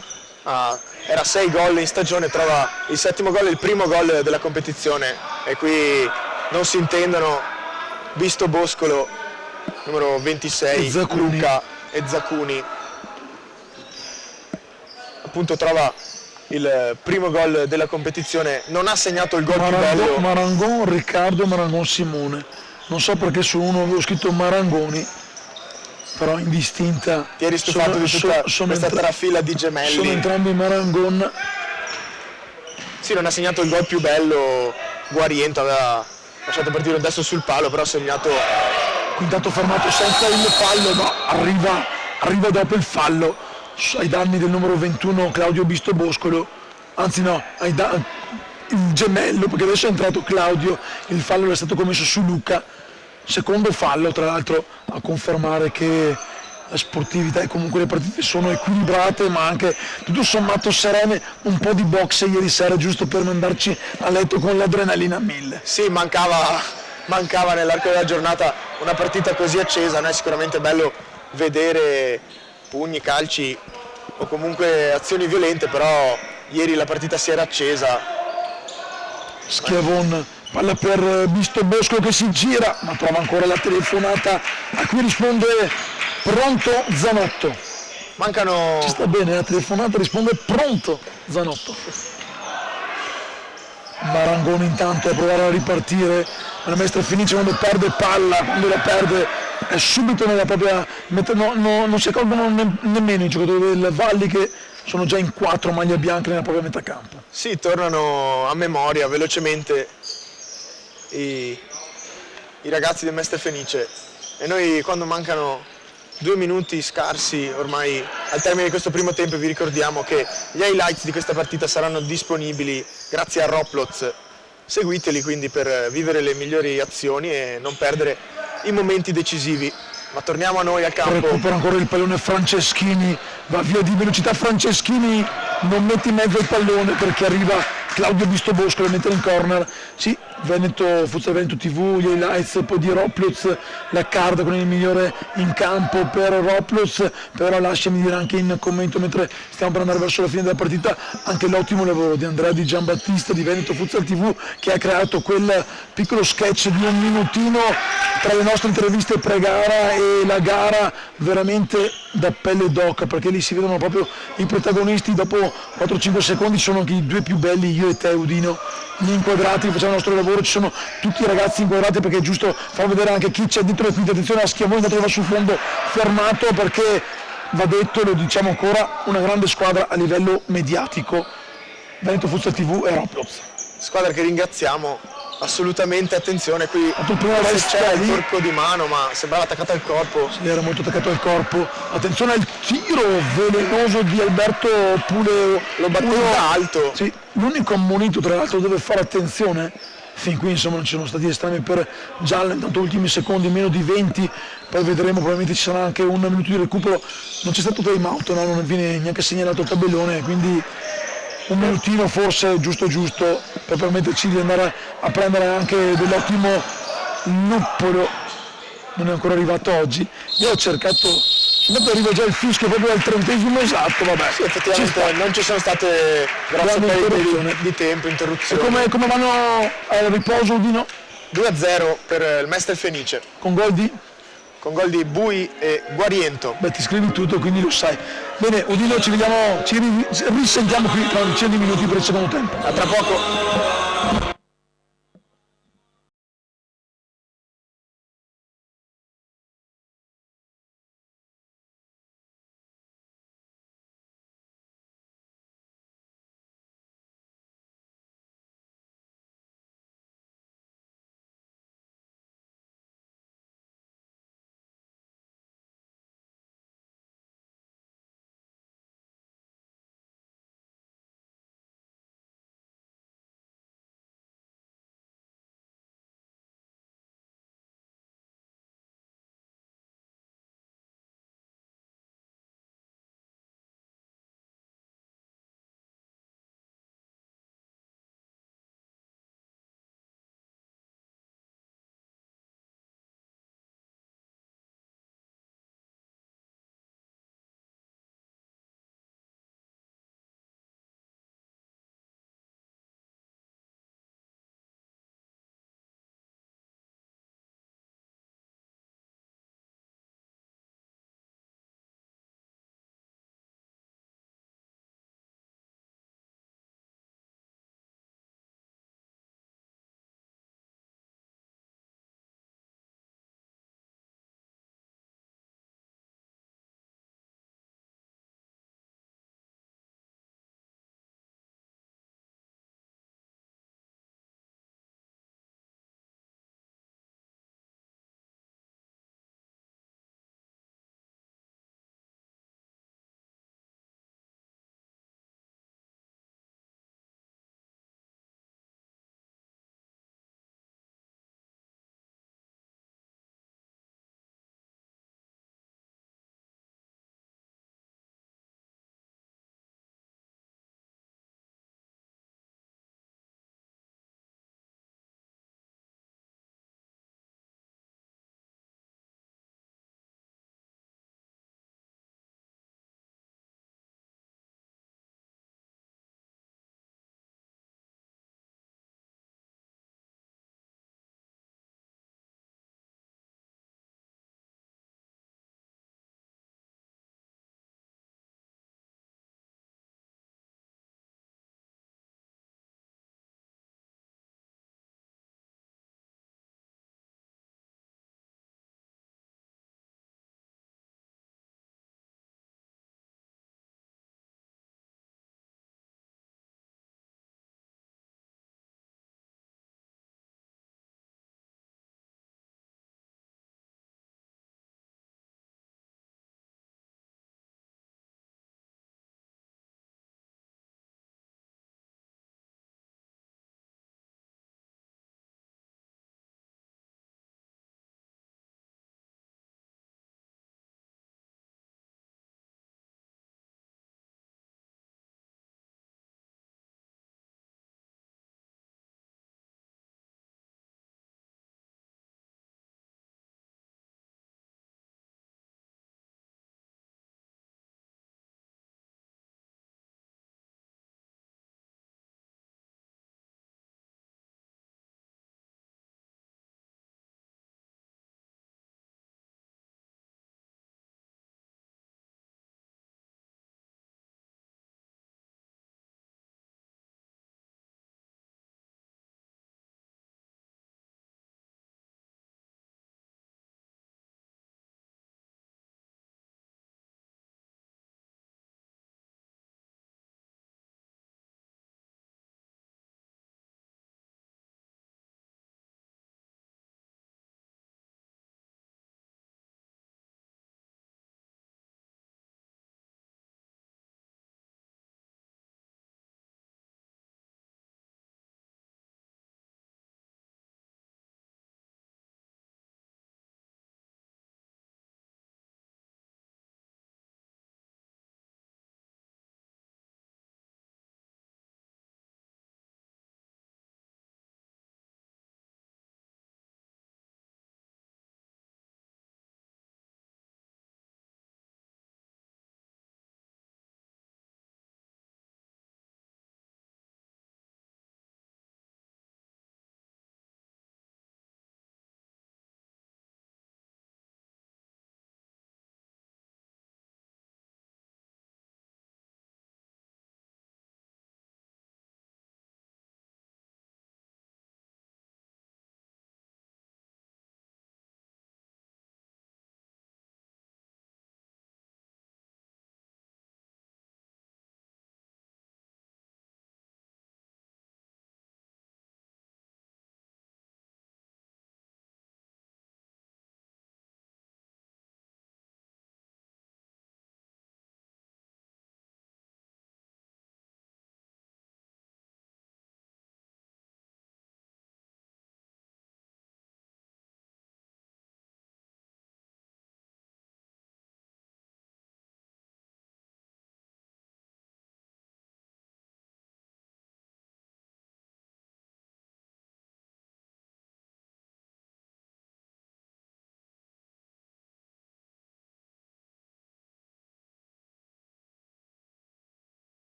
era 6 gol in stagione, trova il 7° gol, il primo gol della competizione e qui non si intendono, visto Boscolo, numero 26, Luca e Zaccuni, appunto trova il primo gol della competizione, non ha segnato il gol più bello. Marangon, Riccardo Marangon Simone, non so perché su uno avevo scritto Marangoni, però indistinta. Ti eri stufato di tutta questa trafila di gemelli. Sono entrambi Marangon. Sì, non ha segnato il gol più bello, Guariento aveva lasciato partire un destro sul palo, però ha segnato. Intanto fermato senza il fallo, ma arriva dopo il fallo, ai danni del numero 21 Claudio Bisto Boscolo, anzi no, il gemello, perché adesso è entrato Claudio, il fallo è stato commesso su Luca. Secondo fallo, tra l'altro, a confermare che la sportività e comunque le partite sono equilibrate ma anche tutto sommato serene, un po' di boxe ieri sera giusto per mandarci a letto con l'adrenalina a 1000. Sì, mancava nell'arco della giornata una partita così accesa, non è sicuramente bello vedere pugni, calci o comunque azioni violente, però ieri la partita si era accesa. Schiavon, palla per Bisto Bosco che si gira, ma trova ancora la telefonata a cui risponde pronto Zanotto. Mancano. Ci sta bene, la telefonata risponde pronto Zanotto. Marangoni intanto a provare a ripartire, la Mestre Fenice quando perde palla, quando la perde è subito nella propria. Non si accorgono nemmeno i giocatori del Valli che sono già in 4 maglie bianche nella propria metà campo. Sì, tornano a memoria velocemente i ragazzi del Mestre Fenice e noi quando mancano 2 minuti scarsi ormai al termine di questo primo tempo vi ricordiamo che gli highlights di questa partita saranno disponibili grazie a Roblox, seguiteli quindi per vivere le migliori azioni e non perdere i momenti decisivi. Ma torniamo a noi al campo. Recupera ancora il pallone Franceschini, va via di velocità Franceschini, non mette in mezzo il pallone perché arriva Claudio Bisto Bosco, lo mette in corner. Sì, Futsal Veneto TV, gli highlights, poi di Ropluz, la card con il migliore in campo per Ropluz, però lasciami dire anche in commento mentre stiamo per andare verso la fine della partita anche l'ottimo lavoro di Andrea Di Giambattista di Veneto Futsal TV che ha creato quel piccolo sketch di 1 minutino tra le nostre interviste pre-gara e la gara, veramente da pelle d'oca perché lì si vedono proprio i protagonisti, dopo 4-5 secondi sono anche i 2 più belli, io e te Udino, gli inquadrati che facciamo il nostro lavoro, ci sono tutti i ragazzi inquadrati perché è giusto far vedere anche chi c'è dentro le quinte. Attenzione a Schiavone che va sul fondo fermato perché va detto, lo diciamo ancora, una grande squadra a livello mediatico, Veneto Futsal TV e Roblox. Squadra che ringraziamo assolutamente attenzione qui, fatto il primo forse arresto c'era il lì. corpo di mano ma sembrava attaccato al corpo. Sì, era molto attaccato al corpo. Attenzione al tiro velenoso di Alberto Puleo. Lo batteva da alto. Sì, l'unico ammonito tra l'altro deve fare attenzione. Fin qui insomma non ci sono stati estremi per giallo, intanto ultimi secondi, meno di 20, poi vedremo, probabilmente ci sarà anche un minuto di recupero, non c'è stato time out, no? Non viene neanche segnalato il tabellone, quindi un minutino forse giusto per permetterci di andare a prendere anche dell'ottimo luppolo. Non è ancora arrivato oggi. Io ho cercato, intanto arriva già il fischio proprio al 30° esatto, vabbè. Sì, effettivamente non ci sono state grosse Grande perdite interruzione. di tempo, E interruzioni. come vanno al riposo Udino? 2-0 per il Mestre Fenice, Con gol di? con gol di Bui e Guariento. Beh, ti scrivi tutto, quindi lo sai. Bene, Udino, ci vediamo, risentiamo qui tra una decina di minuti per il secondo tempo. A tra poco.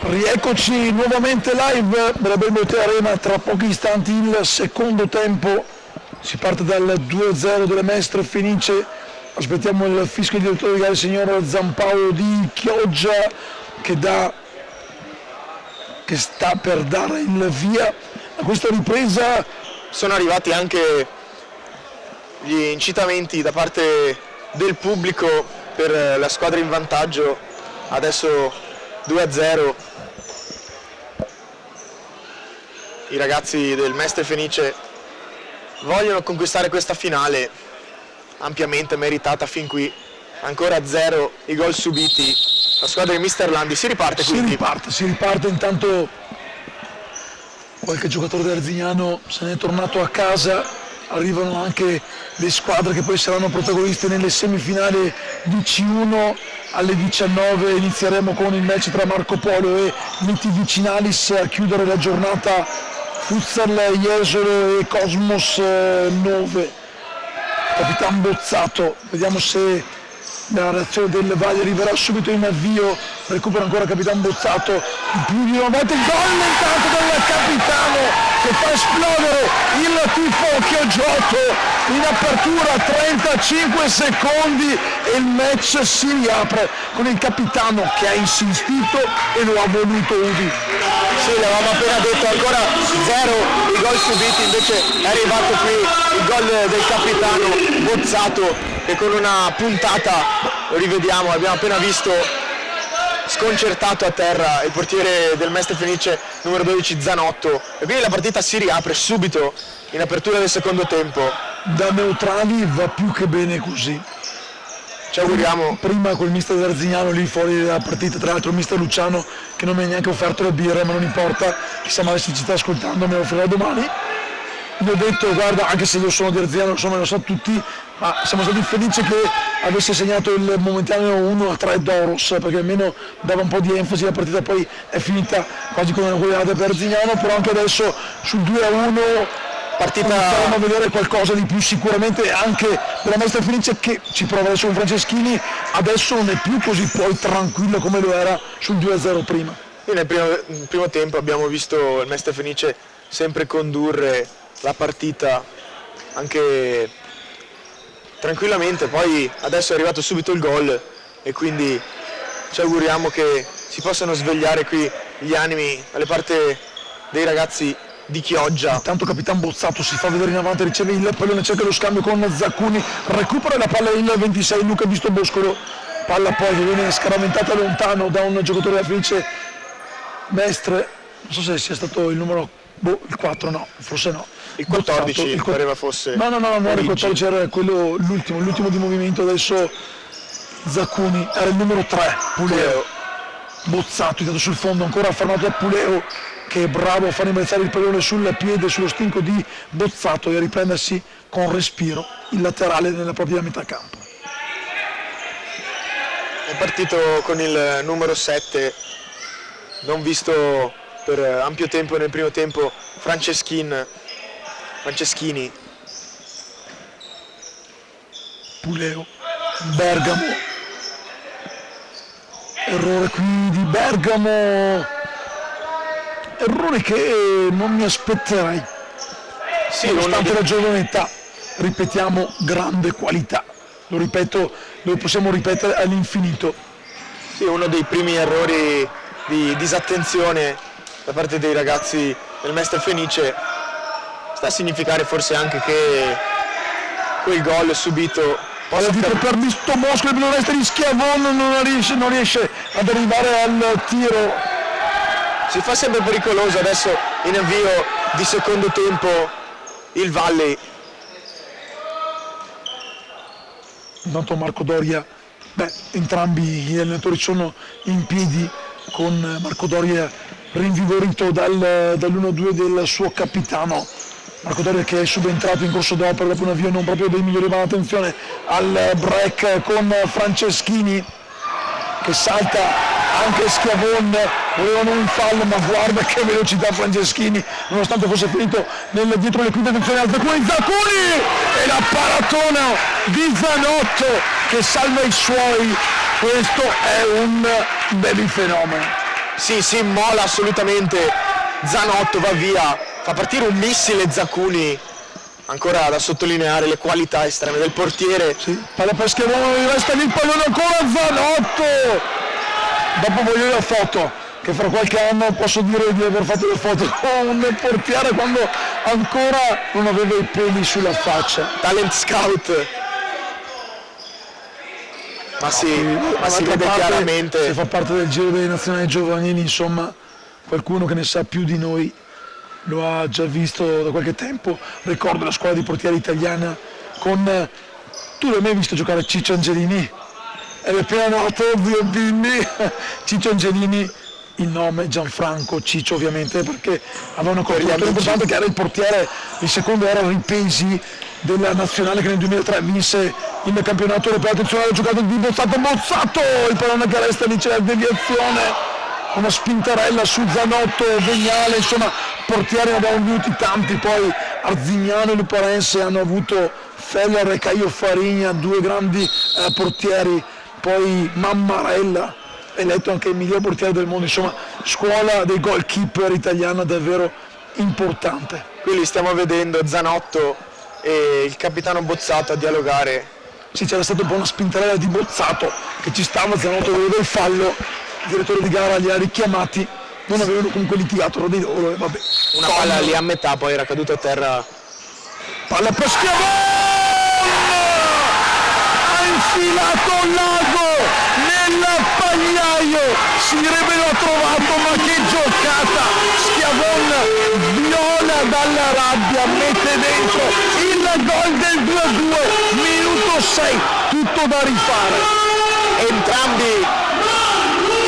Rieccoci nuovamente live dalla Belmonte Arena, tra pochi istanti il secondo tempo, si parte dal 2-0 delle Mestre Fenice, aspettiamo il fischio di direttore di gara, il signor Zampaolo di Chioggia che sta per dare il via a questa ripresa. Sono arrivati anche gli incitamenti da parte del pubblico per la squadra in vantaggio, adesso 2-0. I ragazzi del Mestre Fenice vogliono conquistare questa finale ampiamente meritata fin qui. Ancora 0 i gol subiti. La squadra di Mister Landi si riparte quindi. Si riparte, intanto qualche giocatore dell'Arzignano se n'è tornato a casa, arrivano anche le squadre che poi saranno protagoniste nelle semifinali di C1. Alle 19 inizieremo con il match tra Marco Polo e Miti Vicinalis a chiudere la giornata Futsal Jesolo e Cosmos 9. Capitan Bozzato, vediamo se la reazione del Valle arriverà subito in avvio, recupera ancora Capitan Bozzato, più di 90 gol intanto del capitano che fa esplodere il tifo Chioggiotto in apertura, 35 secondi e il match si riapre con il capitano che ha insistito e lo ha voluto udire. Sì, l'avevamo appena detto, ancora 0 i gol subiti, invece è arrivato qui il gol del capitano Bozzato che con una puntata, lo rivediamo, abbiamo appena visto, sconcertato a terra il portiere del Mestre Fenice numero 12 Zanotto, e quindi la partita si riapre subito in apertura del secondo tempo. Da neutrali va più che bene così. Ci auguriamo. Prima col mister Arzignano lì fuori dalla partita, tra l'altro il mister Luciano che non mi ha neanche offerto le birre, ma non importa, chissà mai se ci sta ascoltando, me lo offrirà domani. Gli ho detto guarda, anche se io sono di Arzignano, insomma lo so tutti, ma siamo stati felici che avesse segnato il momentaneo 1-3 Doros, perché almeno dava un po' di enfasi, la partita poi è finita quasi con una goleada per Arzignano, però anche adesso sul 2-1 iniziamo a vedere qualcosa di più sicuramente anche della Mestre Fenice, che ci prova adesso con Franceschini, adesso non è più così poi tranquillo come lo era sul 2-0 prima. E nel primo tempo abbiamo visto il Mestre Fenice sempre condurre la partita anche tranquillamente, poi adesso è arrivato subito il gol e quindi ci auguriamo che si possano svegliare qui gli animi alle parti dei ragazzi di Chioggia. Intanto Capitan Bozzato si fa vedere in avanti, riceve il pallone, cerca lo scambio con Zaccuni, recupera la palla il 26 Luca Bistoboscolo, palla poi che viene scaraventata lontano da un giocatore della Fenice Mestre, non so se sia stato il numero il 4, no, forse no. Il 14 Bozzato, pareva fosse. No, il 14 era quello, l'ultimo di movimento, adesso Zaccuni, era il numero 3, Puleo. Bozzato, intanto sul fondo, ancora affermato da Puleo, che è bravo a far rimbalzare il pallone sul piede, sullo stinco di Bozzato e a riprendersi con respiro il laterale nella propria metà campo. È partito con il numero 7, non visto per ampio tempo nel primo tempo, Franceschini. Puleo, Bergamo, errore qui di Bergamo, errore che non mi aspetterei, sì, nonostante la giovane età, ripetiamo, grande qualità, lo ripeto, lo possiamo ripetere all'infinito. Sì, uno dei primi errori di disattenzione da parte dei ragazzi del Mestre Fenice, sta a significare forse anche che quel gol subito possa per Bistoboscolo, il pallone di Schiavon non riesce ad arrivare al tiro. Si fa sempre pericoloso adesso in avvio di secondo tempo il Valley. Intanto Marco Doria, entrambi gli allenatori sono in piedi, con Marco Doria rinvigorito dall'1-2 del suo capitano. Marco Doria che è subentrato in corso d'opera dopo un avvio non proprio dei migliori, ma attenzione al break con Franceschini che salta anche Schiavon, volevano un fallo, ma guarda che velocità Franceschini, nonostante fosse finito dietro le quinte. Attenzione al Zaccuni e la paratona di Zanotto che salva i suoi. Questo è un baby fenomeno. si immola assolutamente Zanotto, va via, fa partire un missile Zaccuni, ancora da sottolineare le qualità estreme del portiere. Sì, palla per Schiavone, resta lì il pallone ancora Zanotto. Dopo voglio la foto, che fra qualche anno posso dire di aver fatto le foto con un portiere quando ancora non aveva i peli sulla faccia. Talent scout. Ma si vede chiaramente. Se fa parte del giro dei nazionali giovanili, insomma, qualcuno che ne sa più di noi lo ha già visto da qualche tempo. Ricordo la scuola di portieri italiana con... Tu l'hai mai visto giocare Ciccio Angelini? Era appena nato, zio Bimbi. Ciccio Angelini, il nome Gianfranco Ciccio ovviamente, perché aveva una copertura importante che era il portiere, il secondo era Ripesi della nazionale che nel 2003 vinse il campionato europeo. Attenzione alla giocata di Bozzato, il pallone che resta lì, c'è la deviazione, una spintarella su Zanotto, Vignale, insomma portieri ne abbiamo venuti tanti, poi Arzignano e Luparense hanno avuto Feller e Caio Farigna, due grandi portieri, poi Mammarella, eletto anche il miglior portiere del mondo, insomma scuola dei goalkeeper italiana davvero importante. Qui li stiamo vedendo Zanotto e il capitano Bozzato a dialogare. Sì, c'era stata un po' una spintarella di Bozzato che ci stava, Zanotto vedeva il fallo, il direttore di gara li ha richiamati, non avevano comunque litigato tra di loro e vabbè. Una palla lì a metà, poi era caduta a terra. Palla per Schiavone! Ha infilato Lago nel pagliaio, si direbbe l'ha trovato, ma che giocata! Schiavone viola dalla rabbia, mette dentro il gol del 2-2, minuto 6, tutto da rifare. Entrambi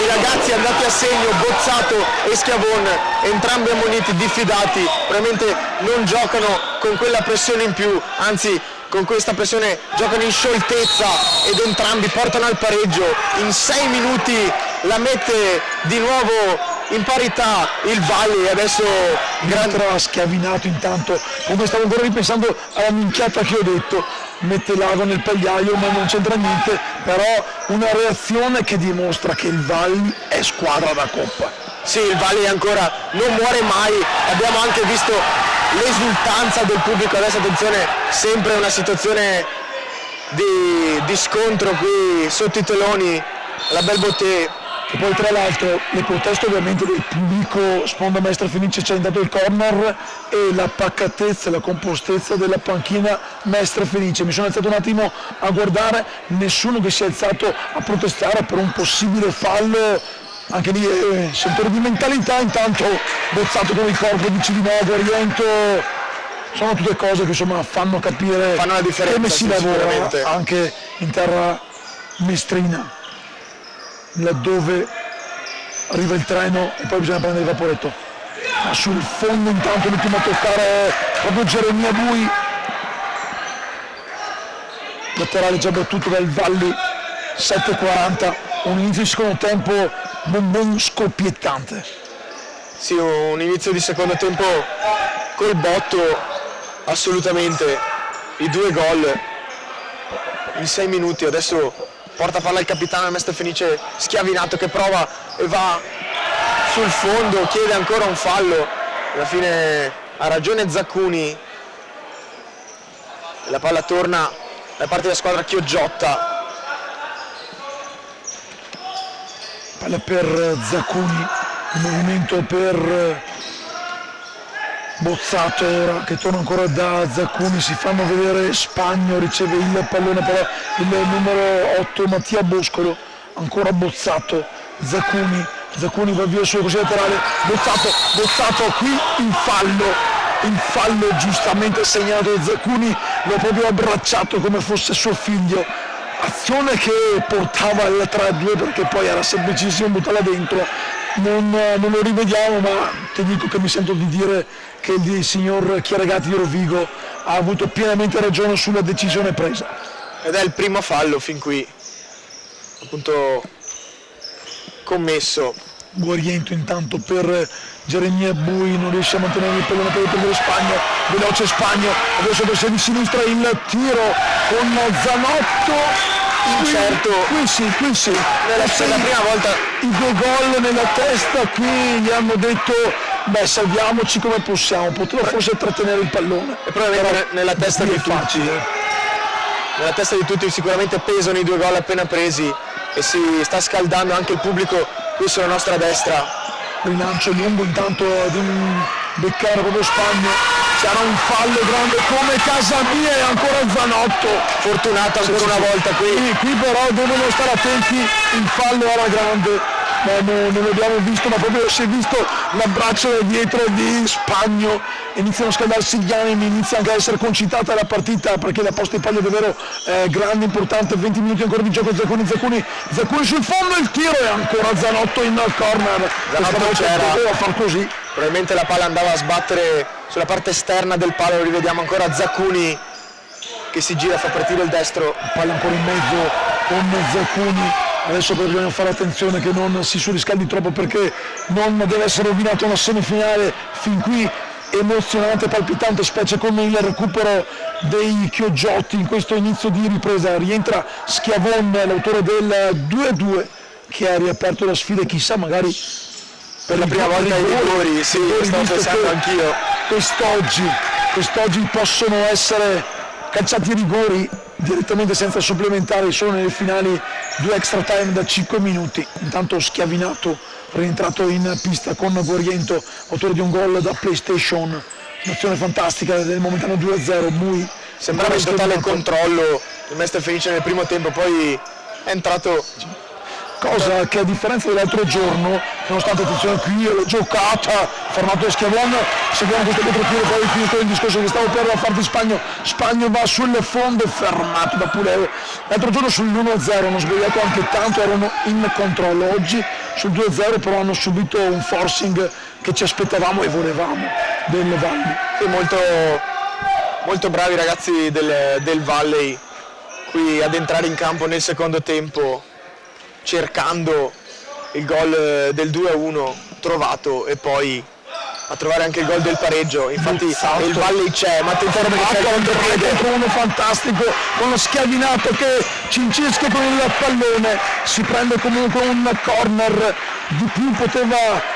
i ragazzi andati a segno, Bozzato e Schiavone, entrambi ammoniti, diffidati, probabilmente non giocano con quella pressione in più, anzi con questa pressione giocano in scioltezza ed entrambi portano al pareggio. In 6 minuti la mette di nuovo in parità il Valli, adesso Grandra schiavinato intanto, come stavo ancora ripensando alla minchiata che ho detto, mette Lago nel pagliaio ma non c'entra niente, però una reazione che dimostra che il Valli è squadra da coppa. Sì, il Valli ancora non muore mai, abbiamo anche visto l'esultanza del pubblico, adesso attenzione, sempre una situazione di scontro qui sotto i teloni, la Bel Bottè. E poi tra l'altro le proteste ovviamente del pubblico sponda Mestre Fenice, ci ha dato il corner, e la pacatezza, la compostezza della panchina Mestre Fenice. Mi sono alzato un attimo a guardare, nessuno che si è alzato a protestare per un possibile fallo, anche lì sentore di mentalità. Intanto Bozzato con il corpo dice di no, Guariento, sono tutte cose che insomma fanno capire la differenza, come si lavora sicuramente anche in terra mestrina, laddove arriva il treno e poi bisogna prendere il vaporetto. Ma sul fondo intanto l'ultimo a toccare è proprio Geremia Bui, laterale già battuto dal Valli, 7:40, un inizio di secondo tempo non scoppiettante. Sì, un inizio di secondo tempo col botto, assolutamente, i 2 gol in 6 minuti, adesso porta palla il capitano del Mestre Fenice schiavinato che prova e va sul fondo, chiede ancora un fallo, alla fine ha ragione Zaccuni, la palla torna da parte della squadra Chiogiotta. Palla per Zaccuni, il movimento per Bozzato ora che torna ancora da Zaccuni, si fanno vedere Spagno, riceve il pallone però il numero 8 Mattia Boscolo, ancora Bozzato, Zaccuni va via sulla così laterale, Bozzato qui il fallo giustamente segnato da Zaccuni, lo ha proprio abbracciato come fosse suo figlio, azione che portava al 3-2 perché poi era semplicissimo buttarla dentro. Non lo rivediamo, ma ti dico che mi sento di dire che il signor Chiaragatti di Rovigo ha avuto pienamente ragione sulla decisione presa. Ed è il primo fallo fin qui, appunto, commesso. Guariento intanto per Geremia Bui, non riesce a mantenere il pallone per prendere Spagno, veloce Spagno, adesso verso di sinistra il tiro con Zanotto incerto. Qui sì. Nella prima volta I 2 gol nella testa, qui gli hanno detto beh, salviamoci come possiamo, poteva forse trattenere il pallone. e probabilmente nella testa di tutti. Facile. Nella testa di tutti sicuramente pesano i 2 gol appena presi e si sta scaldando anche il pubblico qui sulla nostra destra. Rilancio lungo intanto di un beccare proprio Spagna, c'era un fallo grande come casa mia e ancora Zanotto, Fortunato ancora una volta qui però devono stare attenti, il fallo era grande. Non l'abbiamo visto, ma proprio si è visto l'abbraccio da dietro di Spagno, iniziano a scaldarsi gli animi, inizia anche a essere concitata la partita perché la posta di palla è davvero grande, importante. 20 minuti ancora di gioco, Zacconi sul fondo, il tiro e ancora Zanotto in corner. Zanotto c'era, poteva far così. Probabilmente la palla andava a sbattere sulla parte esterna del palo, lo rivediamo ancora Zacconi che si gira, fa partire il destro. Palla ancora in mezzo con Zacconi. Adesso però bisogna fare attenzione che non si surriscaldi troppo perché non deve essere rovinata una semifinale fin qui emozionante, palpitante, specie con il recupero dei Chioggiotti in questo inizio di ripresa. Rientra Schiavon, l'autore del 2-2 che ha riaperto la sfida e chissà magari Per la prima volta i rigori, sì, stavo pensando anch'io. Quest'oggi possono essere calciati i rigori direttamente senza supplementari, solo nelle finali 2 extra time da 5 minuti. Intanto Schiavinato rientrato in pista con Guariento, autore di un gol da PlayStation, un'azione fantastica del momentaneo 2-0. Mui sembrava in totale controllo il Mestre Fenice nel primo tempo, poi è entrato. Cosa che a differenza dell'altro giorno, nonostante attenzione qui la giocata, fermato da Schiavon, seguiamo questo contropiede, poi finito il discorso che stavo per fare di Spagno va sul fondo, fermato da Puleo. L'altro giorno sull'1-0 hanno sbagliato anche tanto, erano in controllo, oggi sul 2-0 però hanno subito un forcing che ci aspettavamo e volevamo del Valley. E molto bravi i ragazzi del Valley qui ad entrare in campo nel secondo tempo, cercando il gol del 2-1 trovato e poi a trovare anche il gol del pareggio. Infatti il Valley c'è, ma attenzione perché c'è il contropiede. Contro uno fantastico con lo Schiavinato che cincisca con il pallone, si prende comunque un corner, di più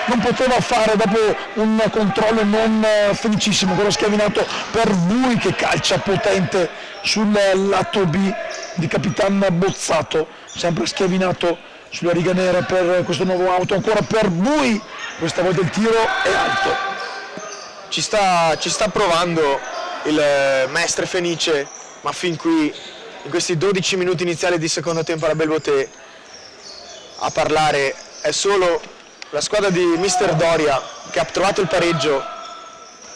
non poteva fare dopo un controllo non felicissimo con lo Schiavinato per Bui che calcia potente sul lato B di Capitan Bozzato, sempre Schiavinato sulla riga nera per questo nuovo auto, ancora per Bui, questa volta il tiro è alto. Ci sta provando il Mestre Fenice, ma fin qui in questi 12 minuti iniziali di secondo tempo alla Belvoté a parlare è solo la squadra di Mister Doria che ha trovato il pareggio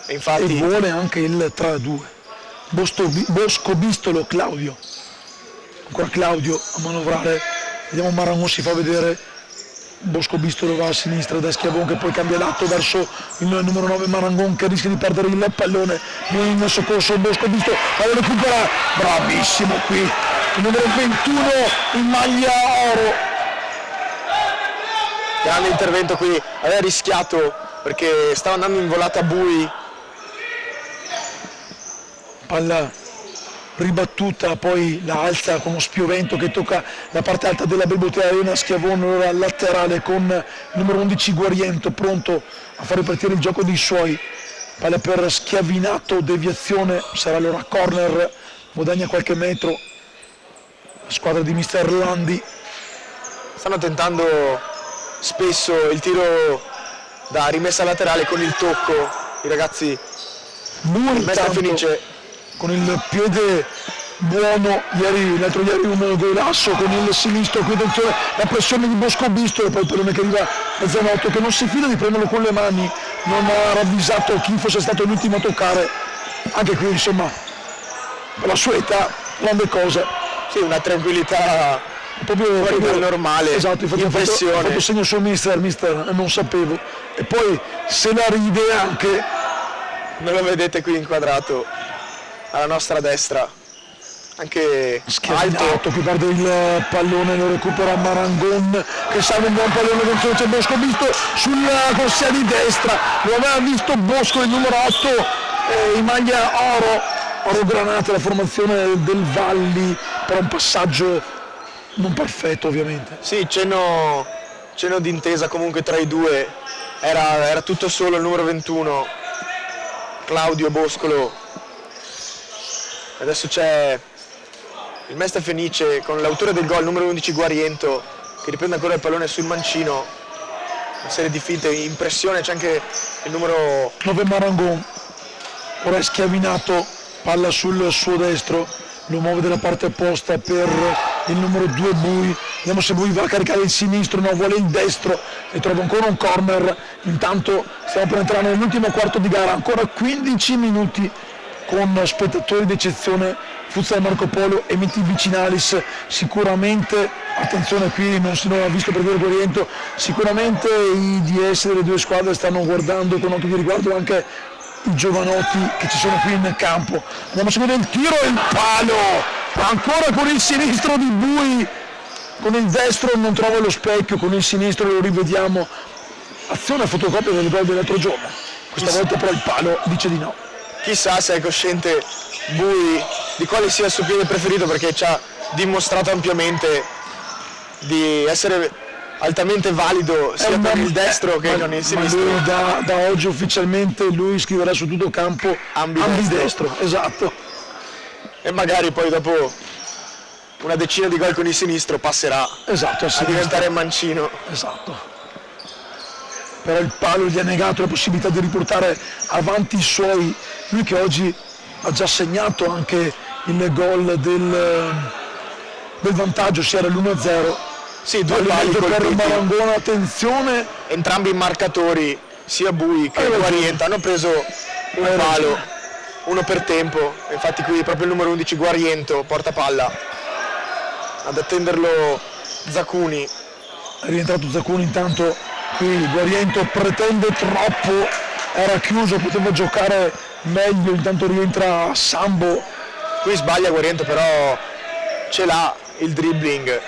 e infatti vuole anche il 3-2. Boscobistolo Claudio, ancora Claudio a manovrare, vediamo Marangon si fa vedere, Boscobistolo va a sinistra da Schiavon che poi cambia lato verso il numero 9 Marangon che rischia di perdere il pallone, in soccorso Boscobistolo, la recupera, bravissimo qui il numero 21 in maglia oro. Grande intervento qui, aveva rischiato perché stava andando in volata Bui. Palla ribattuta, poi la alza con uno spiovento che tocca la parte alta della Belvoté Arena. Schiavon ora laterale con il numero 11 Guariento pronto a far ripartire il gioco dei suoi. Palla per Schiavinato, deviazione, sarà allora corner, guadagna qualche metro la squadra di Mister Landi. Stanno tentando spesso il tiro da rimessa laterale con il tocco i ragazzi. Lui Mestre Fenice con il piede buono, l'altro ieri un golasso con il sinistro, qui attenzione la pressione di Boscobistolo e poi il pallone che arriva a Zanotto che non si fida di prenderlo con le mani, non ha ravvisato chi fosse stato l'ultimo a toccare, anche qui insomma per la sua età grande cosa. Sì, una tranquillità proprio normale, esatto, infatti ho fatto segno sul mister, non sapevo, e poi se la ride anche, non lo vedete qui inquadrato alla nostra destra, anche alto che perde il pallone, lo recupera Marangon che salva un buon pallone contro c'è Boscobistolo sulla corsia di destra, lo aveva visto Bosco il numero 8 in maglia oro granata, la formazione del Valli per un passaggio non perfetto ovviamente. Sì, cenno d'intesa comunque tra i due, era tutto solo il numero 21, Claudio Boscolo. Adesso c'è il Mestre Fenice con l'autore del gol, numero 11 Guariento, che riprende ancora il pallone sul mancino. Una serie di finte, impressione, c'è anche il numero 9 Marangon, ora è schiavinato, palla sul suo destro, lo muove dalla parte opposta per il numero 2 Bui, vediamo se Bui va a caricare il sinistro, no, vuole il destro e trova ancora un corner. Intanto stiamo per entrare nell'ultimo quarto di gara, ancora 15 minuti con spettatori d'eccezione, Futsal Marco Polo e Miti Vicinalis. Sicuramente, attenzione qui non si ha visto per vedere Guariento, sicuramente i DS delle due squadre stanno guardando con occhio di riguardo anche i giovanotti che ci sono qui nel campo. Andiamo a seguire il tiro e il palo, ancora con il sinistro di Bui, con il destro non trova lo specchio, con il sinistro lo rivediamo, azione fotocopia del gol dell'altro giorno, questa volta però il palo dice di no. Chissà se è cosciente Bui di quale sia il suo piede preferito, perché ci ha dimostrato ampiamente di essere altamente valido sia con il destro che con il sinistro. Ma lui da oggi ufficialmente lui scriverà su tutto campo ambidestro, esatto. E magari poi dopo una decina di gol con il sinistro passerà esatto, a diventare mancino. Esatto. Però il palo gli ha negato la possibilità di riportare avanti i suoi, lui che oggi ha già segnato anche il gol del vantaggio, si era l'1-0. Sì, due pali per colpiti. Marangona, attenzione. Entrambi i marcatori, sia Bui che Guariento, hanno preso un palo, uno per tempo. Infatti qui proprio il numero 11 Guariento porta palla, ad attenderlo Zacuni. È rientrato Zacuni, intanto qui Guariento pretende troppo, era chiuso, poteva giocare meglio, intanto rientra Sambo. Qui sbaglia Guariento, però ce l'ha il dribbling.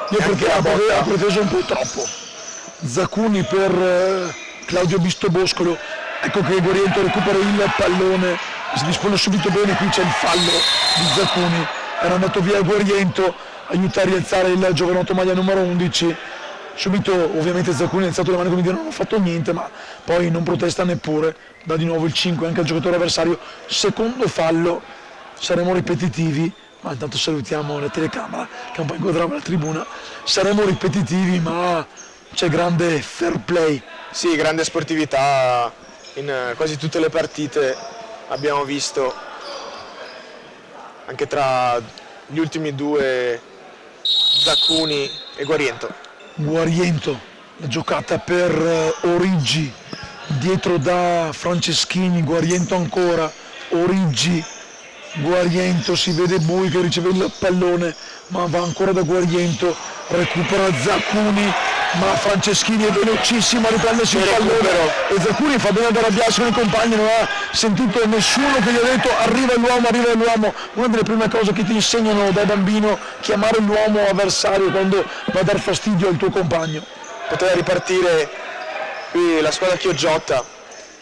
Io perché ha preteso un po' troppo. Zacuni per Claudio Bistoboscolo, ecco che Guariento recupera il pallone, si dispone subito bene, qui c'è il fallo di Zacuni, era andato via Guariento, aiuta a rialzare il giovanotto maglia numero 11. Subito ovviamente Zacuni ha alzato le mani come dire non ho fatto niente, ma poi non protesta neppure, dà di nuovo il 5 anche al giocatore avversario. Secondo fallo, saremo ripetitivi, ma intanto salutiamo la telecamera che un po' inquadrava la tribuna. Saremo ripetitivi, ma c'è grande fair play. Sì, grande sportività in quasi tutte le partite, abbiamo visto anche tra gli ultimi due, Zacuni e Guariento. Guariento, la giocata per Origi, dietro da Franceschini, Guariento ancora, Origi, Guariento, si vede Bui che riceve il pallone, ma va ancora da Guariento, recupera Zacuni, ma Franceschini è velocissimo a riprendersi il pallone e Zacuni fa bene ad arrabbiarsi con i compagni, non ha sentito nessuno che gli ha detto arriva l'uomo. Una delle prime cose che ti insegnano da bambino, chiamare l'uomo avversario quando va a dar fastidio al tuo compagno. Poteva ripartire qui la squadra Chiogiotta,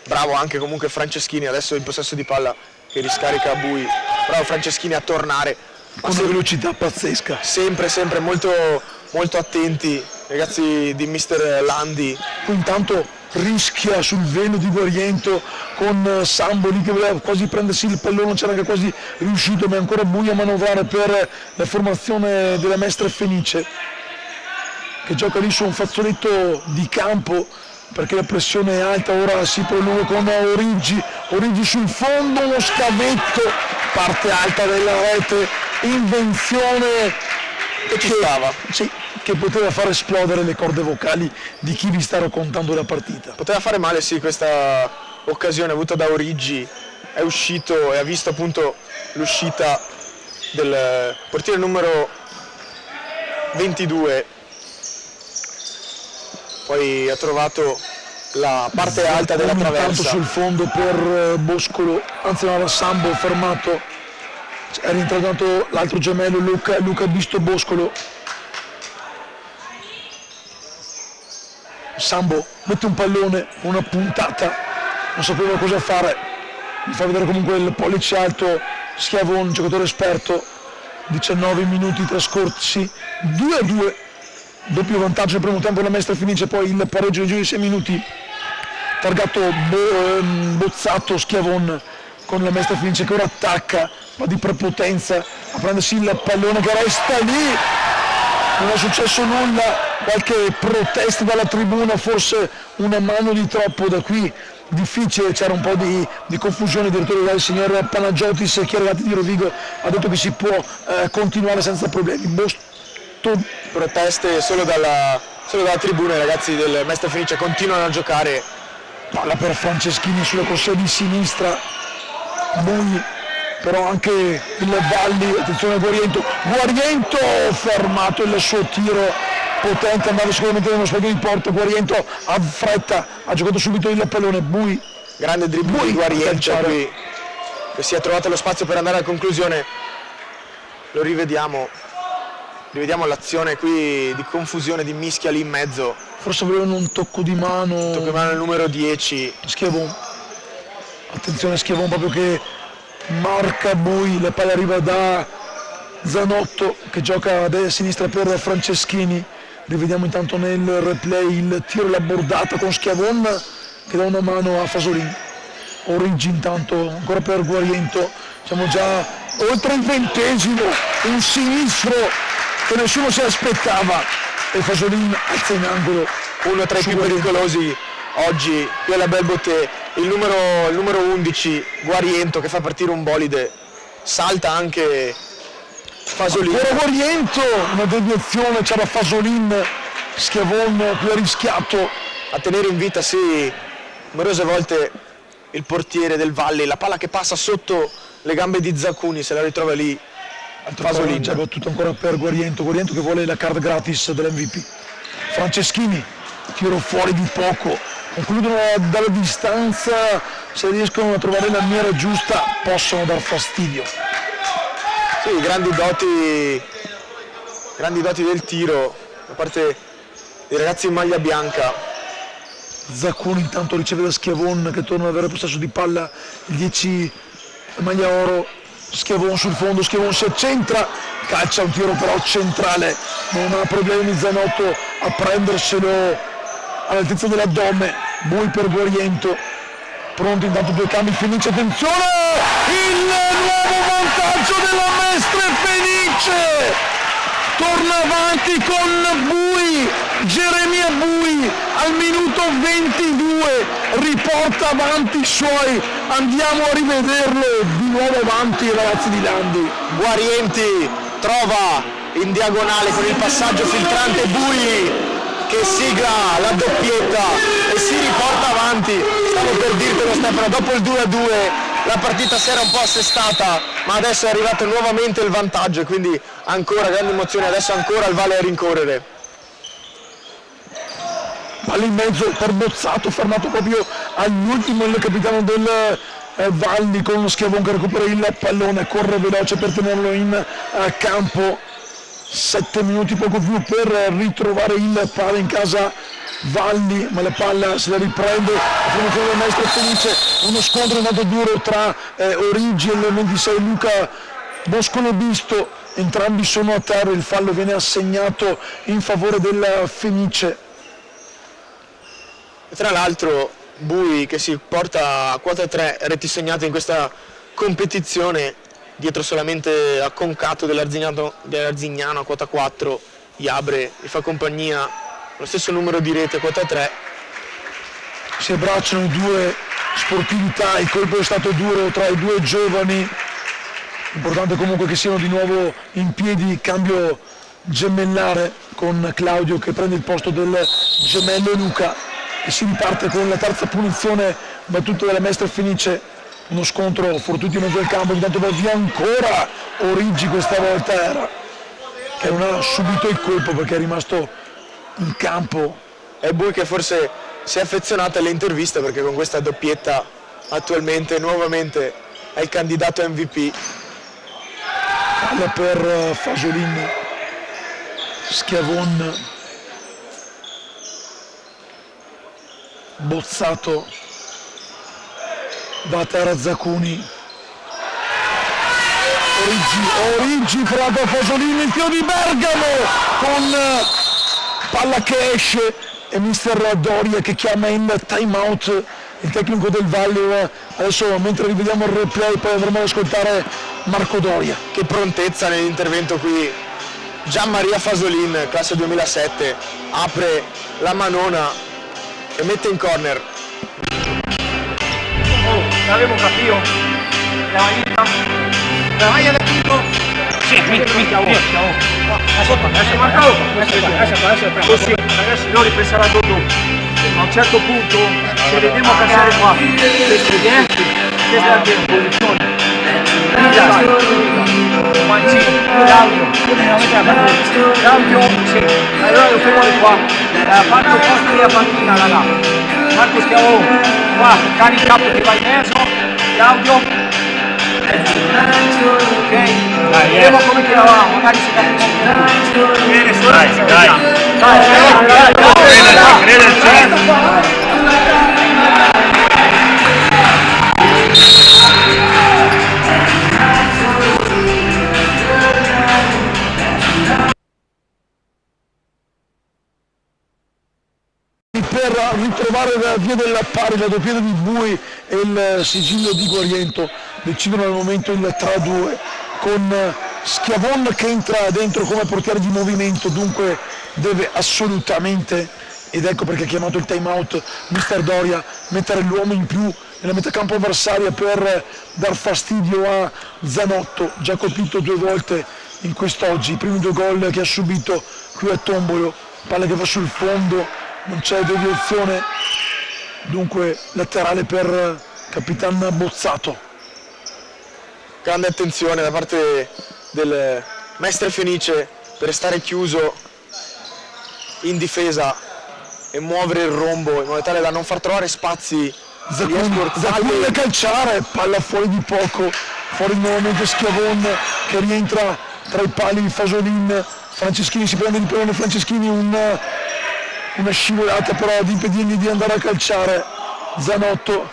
bravo anche comunque Franceschini, adesso in possesso di palla che riscarica Bui, bravo Franceschini a tornare con una velocità pazzesca, sempre molto attenti ragazzi di Mister Landi. Intanto rischia sul velo di Guariento con Sambo lì che voleva quasi prendersi il pallone, non c'era anche quasi riuscito, ma è ancora Bui a manovrare per la formazione della Mestre Fenice che gioca lì su un fazzoletto di campo perché la pressione è alta. Ora si prolunga con Origi sul fondo, uno scavetto, parte alta della rete, invenzione che ci stava. Sì, che poteva far esplodere le corde vocali di chi vi sta raccontando la partita. Poteva fare male sì questa occasione avuta da Origi, è uscito e ha visto appunto l'uscita del portiere numero 22, poi ha trovato la parte alta della traversa. Sul fondo per Boscolo, anzi no, era Sambo fermato, è rientrato l'altro gemello Luca Bistoboscolo. Sambo mette un pallone, una puntata, non sapeva cosa fare, mi fa vedere comunque il pollice alto Schiavone, giocatore esperto, 19 minuti trascorsi, 2-2, doppio vantaggio nel primo tempo, la Mestre finisce poi il pareggio nei giro di 6 minuti, targato Bozzato, Schiavon con la Mestre finisce che ora attacca, va di prepotenza a prendersi il pallone che resta lì, non è successo nulla, qualche protesta dalla tribuna, forse una mano di troppo da qui, difficile, c'era un po' di confusione, il direttore del signor Panagiotis, Chiaragatti di Rovigo ha detto che si può continuare senza problemi. Proteste solo dalla tribuna, i ragazzi del Mestre Fenice continuano a giocare. Palla per Franceschini sulla corsia di sinistra, Bugni, però anche il Valli, attenzione a Guariento fermato il suo tiro potente, andava sicuramente nello specchio di porta, Guariento ha fretta, ha giocato subito il pallone, Bui. Grande dribbling di Guariento qui, che si è trovato lo spazio per andare a conclusione, lo rivediamo l'azione qui di confusione, di mischia lì in mezzo. Forse avevano un tocco di mano. Tocco di mano il numero 10. Schiavon. Attenzione Schiavon proprio che marca Bui, la palla arriva da Zanotto che gioca a sinistra per Franceschini. Rivediamo intanto nel replay il tiro e la bordata con Schiavon che dà una mano a Fasolin. Origi intanto ancora per Guariento. Siamo già oltre il 20°, un sinistro che nessuno si aspettava e Fasolin alza in angolo. Uno tra i più pericolosi oggi qui alla Belbotte, il numero 11 Guariento che fa partire un bolide, salta anche Fasolin. Ancora Guariento, una deviazione, c'era Fasolin, Schiavon qui ha rischiato a tenere in vita numerose volte il portiere del Valli, la palla che passa sotto le gambe di Zaccuni, se la ritrova lì Fasolin. C'è battuto ancora per Guariento che vuole la card gratis dell'MVP. Franceschini, tiro fuori di poco, concludono dalla distanza, se riescono a trovare la mira giusta possono dar fastidio. Sì, grandi doti del tiro da parte dei ragazzi in maglia bianca. Zaccuni intanto riceve da Schiavon che torna ad avere possesso di palla, il 10 maglia oro, Schiavon sul fondo, Schiavon si accentra, calcia un tiro però centrale, non ha problemi Zanotto a prenderselo all'altezza dell'addome. Bui per Guariento, pronto intanto due cambi, Fenice, attenzione, il nuovo vantaggio della Mestre Fenice, torna avanti con Bui, Geremia Bui al minuto 22, riporta avanti i suoi, andiamo a rivederlo, di nuovo avanti i ragazzi di Landi. Guarienti trova in diagonale con il passaggio filtrante Bui che sigla la doppietta e si riporta avanti. Stavo per dirtelo Stefano, dopo il 2-2 la partita si era un po' assestata, ma adesso è arrivato nuovamente il vantaggio e quindi ancora grande emozione, adesso ancora il Valle a rincorrere. Palla in mezzo per Bozzato, fermato proprio all'ultimo il capitano del Valli con Schiavon che recupera il pallone, corre veloce per tenerlo in campo. 7 minuti poco più per ritrovare il palo in casa Valli, ma la palla se la riprende la formazione del Maestro Fenice, uno scontro andato duro tra Origi e il 26 Luca Boscolo-Bisto, entrambi sono a terra, il fallo viene assegnato in favore del Fenice. E tra l'altro Bui che si porta a quota 3 reti segnate in questa competizione, dietro solamente a Concato dell'Arzignano a quota 4, Iabre gli fa compagnia, lo stesso numero di rete a quota 3. Si abbracciano i due sportività, il colpo è stato duro tra i due giovani, importante comunque che siano di nuovo in piedi, cambio gemellare con Claudio che prende il posto del gemello Luca e si riparte con la terza punizione battuta dalla Mestre Fenice. Uno scontro fortuito in mezzo al campo, intanto va via ancora Origi, questa volta era che non ha subito il colpo perché è rimasto in campo. È Bui che forse si è affezionato alle interviste perché con questa doppietta attualmente nuovamente è il candidato MVP. Palla per Fasolin, Schiavon, Bozzato, va a terra Zaccuni, Origi provato a Fasolini, il tiro di Bergamo con palla che esce e mister Doria che chiama in time out il tecnico del Valle. Adesso mentre rivediamo il replay poi andremo ad ascoltare Marco Doria. Che prontezza nell'intervento qui. Gianmaria Fasolin, classe 2007, apre la manona e mette in corner. Oh, l'avevo capito. La manita. La maglia da Kiko. Sì, minchia, adesso marcato. Adesso così, ragazzi, noi ripenserà tutto. A un certo punto, se vediamo passare qua, questi studenti, che sta in posizione. Mancini, Claudio, sì, allora lo fermo di qua, parte opposta della panchina, raga. Marco Schiavò, qua, cani in capo che va in mezzo, Claudio, ok, vediamo come tiravamo, magari si capisce un po'. Bene, per ritrovare la via della pari, la doppietta di Bui e il sigillo di Guariento decidono al momento il 3-2 con Schiavon che entra dentro come portiere di movimento, dunque deve assolutamente, ed ecco perché ha chiamato il time out mister Doria, mettere l'uomo in più nella metacampo avversaria per dar fastidio a Zanotto, già colpito 2 volte in quest'oggi, i primi 2 gol che ha subito qui a Tombolo, palla che va sul fondo, non c'è deviazione, dunque laterale per Capitan Bozzato. Grande attenzione da parte del Mestre Fenice per restare chiuso in difesa e muovere il rombo in modo tale da non far trovare spazi. Zacuni da calciare, palla fuori di poco, fuori nuovamente Schiavon che rientra tra i pali di Fasolin, Franceschini si prende il pallone, Franceschini una scivolata però ad impedirgli di andare a calciare. Zanotto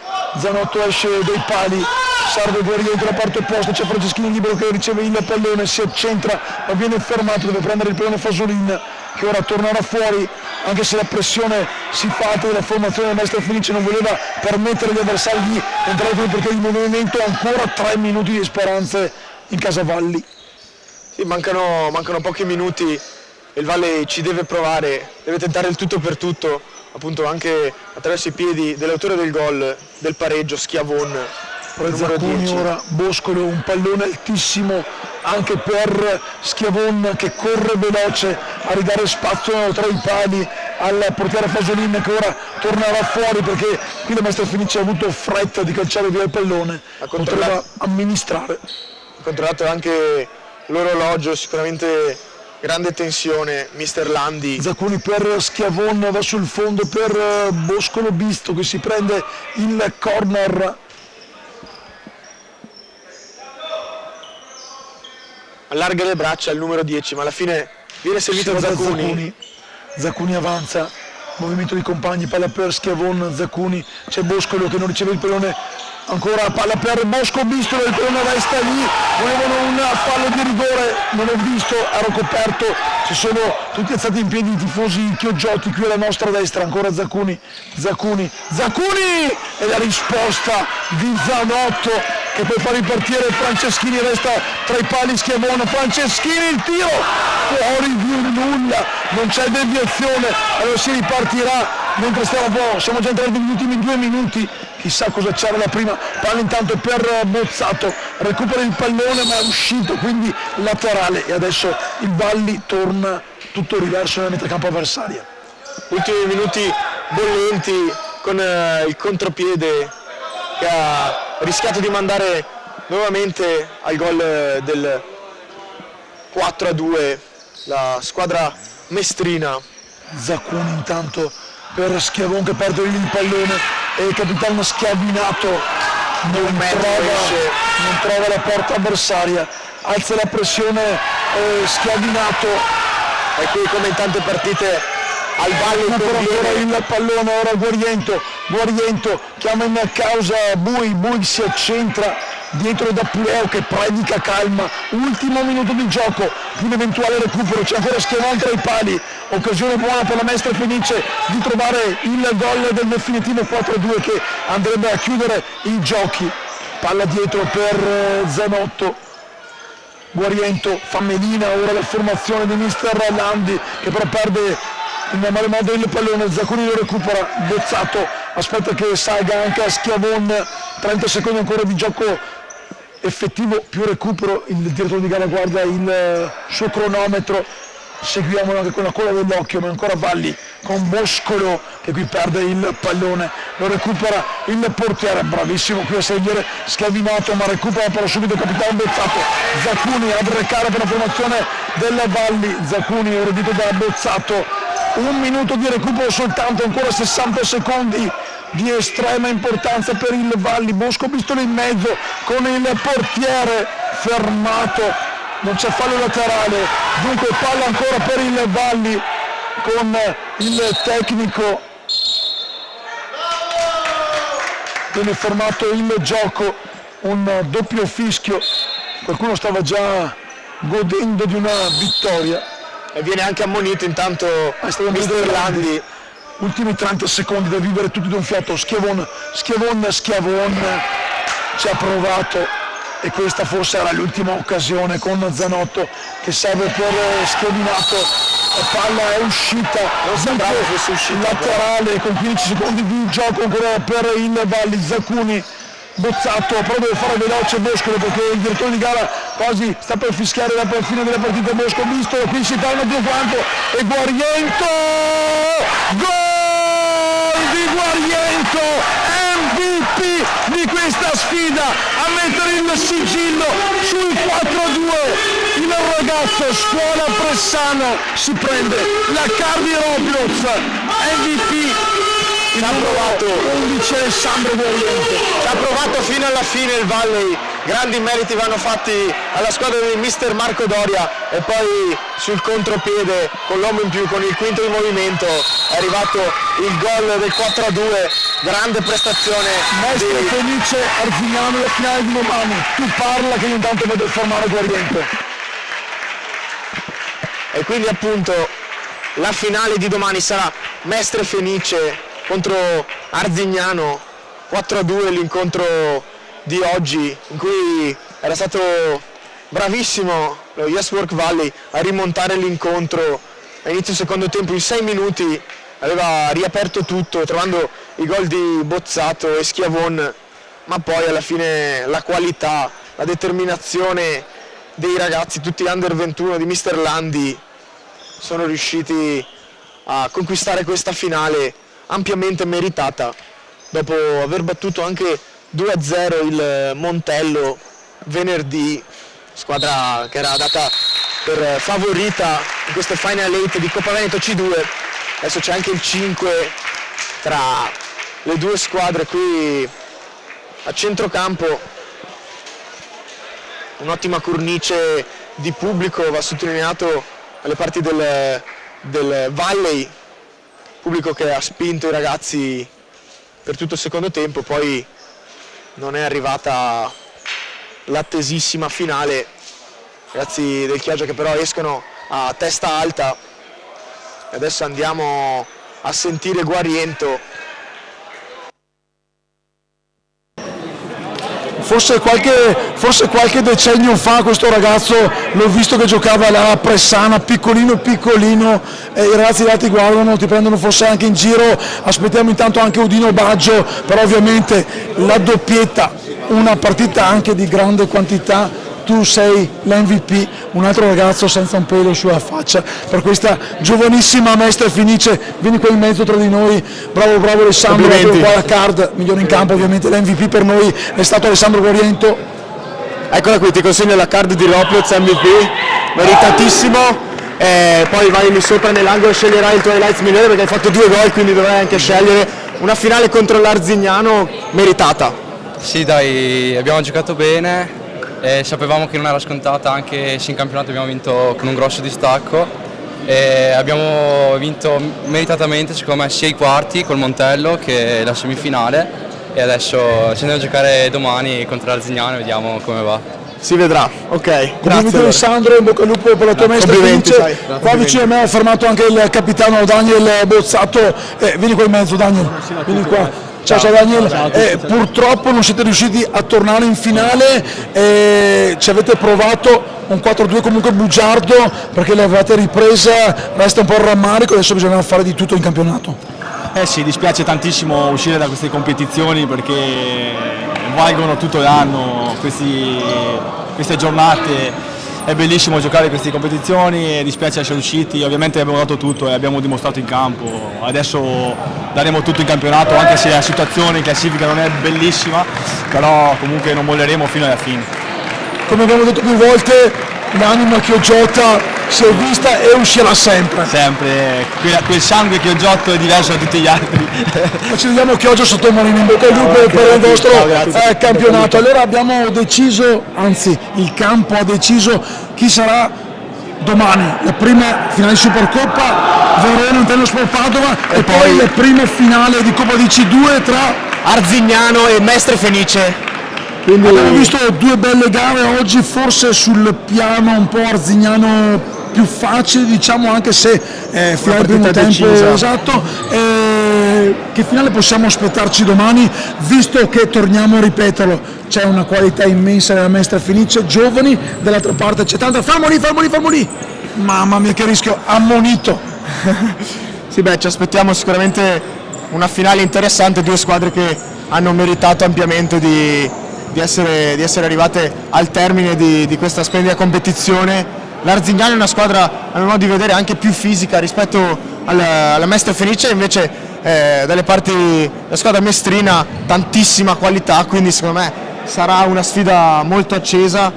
esce dai pali, serve Guariento la parte opposta, c'è Franceschini libero che riceve il pallone, si accentra ma viene fermato, deve prendere il pallone Fasolin che ora tornerà fuori, anche se la pressione si fa alta della formazione del Mestre Fenice, non voleva permettere agli avversari di entrare come perché di movimento, ancora 3 minuti di speranze in Casavalli. Sì, mancano pochi minuti. Il Valle ci deve provare, deve tentare il tutto per tutto, appunto anche attraverso i piedi dell'autore del gol, del pareggio, Schiavon. Zacuni ora, Boscolo, un pallone altissimo anche per Schiavon che corre veloce a ridare spazio tra i pali al portiere Fasolin che ora tornerà fuori perché qui la Mestre Fenice ha avuto fretta di calciare via il pallone, poteva amministrare. Ha controllato anche l'orologio, sicuramente grande tensione, mister Landi. Zacuni per Schiavon, va sul fondo per Boscolo Bisto che si prende il corner. Allarga le braccia il numero 10, ma alla fine viene servito Zacuni. Zacuni avanza, movimento di compagni, palla per Schiavon, Zacuni, c'è Boscolo che non riceve il pallone, ancora palla per Bosco Bisto, il pallone resta lì, volevano un fallo di rigore, non ho visto, ero coperto, ci sono tutti alzati in piedi i tifosi chioggioti qui alla nostra destra, ancora Zacuni e la risposta di Zanotto che può far ripartire Franceschini, resta tra i pali Schiavon, Franceschini il tiro fuori di un nulla, non c'è deviazione, allora si ripartirà mentre siamo già entrati negli ultimi 2 minuti, chissà cosa c'era la prima, palla intanto per Bozzato, recupera il pallone ma è uscito, quindi laterale e adesso il Valli torna tutto riverso nella metacampo avversaria. Ultimi minuti bollenti con il contropiede che ha rischiato di mandare nuovamente al gol del 4-2 la squadra mestrina. Zacuni intanto per Schiavon che perde il pallone e il capitano Schiavinato non trova la porta avversaria, alza la pressione Schiavinato e qui come in tante partite al Valle ancora il pallone, ora Guariento chiama in causa Bui si accentra dietro da Puleo che predica calma, ultimo minuto di gioco, più un eventuale recupero, c'è ancora Schiavon tra i pali, occasione buona per la Mestre Fenice di trovare il gol del definitivo 4-2 che andrebbe a chiudere i giochi. Palla dietro per Zanotto, Guariento, Fammelina, ora la formazione di mister Landi che però perde in normale modo il pallone, Zacconi lo recupera, Bozzato aspetta che salga anche a Schiavon, 30 secondi ancora di gioco effettivo più recupero, il direttore di gara guarda il suo cronometro, seguiamolo anche con la coda dell'occhio, ma ancora Valli con Boscolo che qui perde il pallone, lo recupera il portiere, bravissimo qui a seguire Schiavinato, ma recupera però subito il capitano Bozzato, Zaccuni ad recare per la formazione della Valli, Zaccuni eredito da Bozzato, un minuto di recupero soltanto, ancora 60 secondi di estrema importanza per il Valli, Bosco pistolo in mezzo con il portiere fermato, non c'è fallo laterale, dunque palla ancora per il Valli con il tecnico, viene fermato il gioco, un doppio fischio, qualcuno stava già godendo di una vittoria. E viene anche ammonito intanto mister Landi. Ultimi 30 secondi da vivere tutti d'un fiato, Schiavon ci ha provato e questa forse era l'ultima occasione con Zanotto che serve per Schiavinato, la palla è uscita, non sembrava fosse uscita, laterale con 15 secondi di gioco ancora per il Valli, Zaccuni, Bozzato, però deve fare veloce Boscolo perché il direttore di gara quasi sta per fischiare la fine della partita, Bosco visto, qui si torna più quanto e Guariento, gol di Guariento, MVP di questa sfida, a mettere il sigillo sul 4-2, il ragazzo Scuola Pressana si prende la Cardi Roblox, MVP. Ci ha provato 11 Alessandro Guariento. Ci ha provato fino alla fine il Valley, grandi meriti vanno fatti alla squadra di mister Marco Doria e poi sul contropiede con l'uomo in più, con il quinto di movimento è arrivato il gol del 4-2, grande prestazione. Mestre Fenice Arzignano la finale di domani, tu parla che io intanto vedo formare Guariento. E quindi appunto la finale di domani sarà Mestre Fenice contro Arzignano, 4-2 l'incontro di oggi in cui era stato bravissimo lo Yes Work Valley a rimontare l'incontro a inizio secondo tempo, in 6 minuti aveva riaperto tutto trovando i gol di Bozzato e Schiavon, ma poi alla fine la qualità, la determinazione dei ragazzi, tutti under 21 di mister Landi, sono riusciti a conquistare questa finale ampiamente meritata dopo aver battuto anche 2-0 il Montello venerdì, squadra che era data per favorita in questo Final 8 di Coppa Veneto C2. Adesso c'è anche il 5 tra le due squadre qui a centrocampo, un'ottima cornice di pubblico, va sottolineato alle parti del Valley, pubblico che ha spinto i ragazzi per tutto il secondo tempo, poi non è arrivata l'attesissima finale, ragazzi del Chioggia che però escono a testa alta e adesso andiamo a sentire Guariento. Forse qualche decennio fa questo ragazzo l'ho visto che giocava là a Pressana, piccolino e i ragazzi là ti guardano, ti prendono forse anche in giro, aspettiamo intanto anche Udino Baggio, però ovviamente la doppietta, una partita anche di grande quantità, tu sei l'MVP, un altro ragazzo senza un pelo sulla faccia per questa giovanissima Mestre Fenice, vieni qua in mezzo tra di noi, bravo Alessandro, qua la card, migliore in campo ovviamente, l'MVP per noi è stato Alessandro Guariento. Eccola qui, ti consegno la card di Roplez MVP, meritatissimo, poi vai lì sopra nell'angolo e sceglierai il tuo highlights migliore perché hai fatto 2 gol, quindi dovrai anche scegliere una finale contro l'Arzignano meritata. Sì dai, abbiamo giocato bene. Sapevamo che non era scontata, anche se in campionato abbiamo vinto con un grosso distacco e abbiamo vinto meritatamente secondo me sia i quarti col Montello che la semifinale e adesso ci andiamo a giocare domani contro l'Arzignano e vediamo come va. Si vedrà, ok, grazie. Complimenti allora. Sandro, in bocca al lupo per la tua maestra Complimenti, Fenice. sai. Qua vicino a me ha fermato anche il capitano Daniel Bozzato. Vieni qua in mezzo Daniel, vieni qua. Ciao Daniel, purtroppo non siete riusciti a tornare in finale, ci avete provato un 4-2 comunque bugiardo perché l'avevate ripresa, resta un po' il rammarico, adesso bisogna fare di tutto in campionato. Sì, dispiace tantissimo uscire da queste competizioni perché valgono tutto l'anno queste giornate, è bellissimo giocare queste competizioni, dispiace essere usciti, ovviamente abbiamo dato tutto e abbiamo dimostrato in campo, adesso daremo tutto in campionato anche se la situazione in classifica non è bellissima, però comunque non molleremo fino alla fine. Come abbiamo detto più volte, l'anima chioggiota si è vista e uscirà sempre. Sempre, quel sangue chioggiotto è diverso da tutti gli altri. Ma ci vediamo Chioggia sotto Marino, in bocca al lupo per il vostro campionato. Allora abbiamo deciso, anzi il campo ha deciso chi sarà domani, la prima finale di Supercoppa, Verona Antenna Sport Padova e poi la prima finale di Coppa DC2 tra Arzignano e Mestre Fenice. Quindi abbiamo visto due belle gare oggi, forse sul piano un po' arzignano più facile, diciamo, anche se finale del primo tempo esatto. Che finale possiamo aspettarci domani, visto che torniamo a ripeterlo, c'è una qualità immensa nella Mestre Fenice, giovani, dall'altra parte c'è tanta, fermo lì, mamma mia che rischio, ammonito. Sì, beh, ci aspettiamo sicuramente una finale interessante, due squadre che hanno meritato ampiamente di essere arrivate al termine di questa splendida competizione. L'Arzignano è una squadra, a mio modo di vedere, anche più fisica rispetto alla Mestre Fenice, invece dalle parti della squadra mestrina tantissima qualità, quindi secondo me sarà una sfida molto accesa,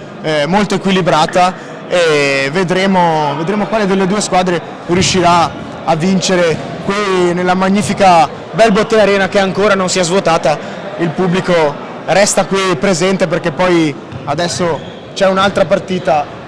molto equilibrata e vedremo quale delle due squadre riuscirà a vincere qui nella magnifica Bell Bottega Arena che ancora non si è svuotata. Il pubblico resta qui presente perché poi adesso c'è un'altra partita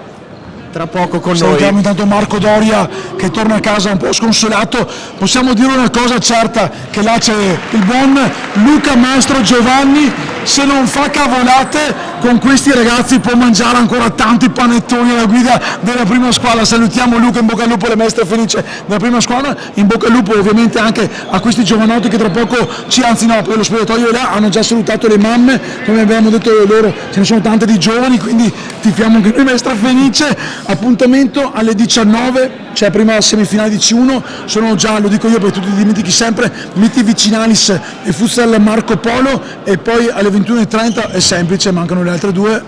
tra poco con noi. Sentiamo intanto Marco Doria che torna a casa un po' sconsolato. Possiamo dire una cosa certa, che là c'è il buon Luca Mastro Giovanni, se non fa cavolate con questi ragazzi può mangiare ancora tanti panettoni alla guida della prima squadra. Salutiamo Luca, in bocca al lupo alle Mestre Fenice della prima squadra, in bocca al lupo ovviamente anche a questi giovanotti che tra poco perché lo spogliatoio è là, hanno già salutato le mamme, come abbiamo detto loro ce ne sono tante di giovani, quindi tifiamo anche noi Mestre Fenice. Appuntamento alle 19, c'è prima la semifinale di C1, sono già, lo dico io perché tu ti dimentichi sempre, Miti Vicinalis e Futsal Marco Polo, e poi alle 21:30 è semplice, mancano le altre due,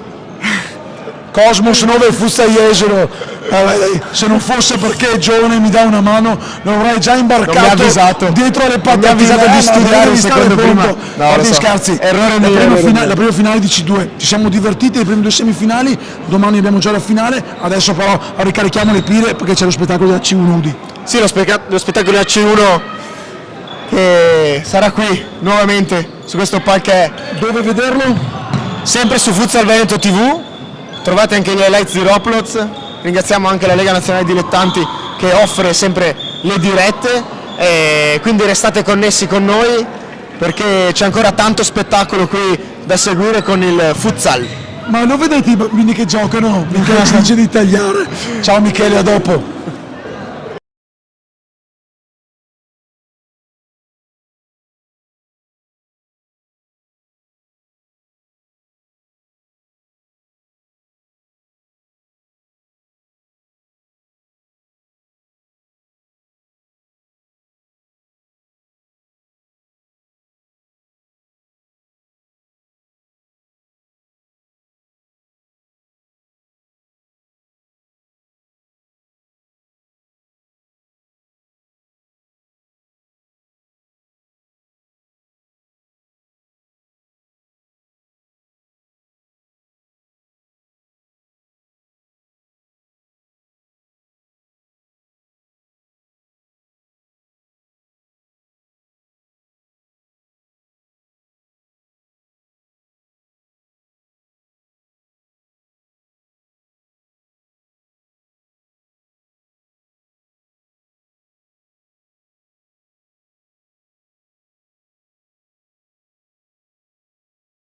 Cosmos 9 e Futsal Jesolo. Se non fosse perché è giovane mi dà una mano, lo avrei già imbarcato dietro alle patatine. Mi ha avvisato di studiare un secondo prima. No, scherzi. La prima finale di C2, ci siamo divertiti, le prime due semifinali, domani abbiamo già la finale, adesso però ricarichiamo le pile perché c'è lo spettacolo della C1 Udi. Sì, lo spettacolo della C1 che sarà qui nuovamente su questo parquet. Dove vederlo? Sempre su Futsal Veneto TV, trovate anche gli highlights di Roploz. Ringraziamo anche la Lega Nazionale Dilettanti che offre sempre le dirette, e quindi restate connessi con noi perché c'è ancora tanto spettacolo qui da seguire con il futsal. Ma lo vedete i bambini che giocano? Michele si dice di tagliare. Ciao Michele, a dopo.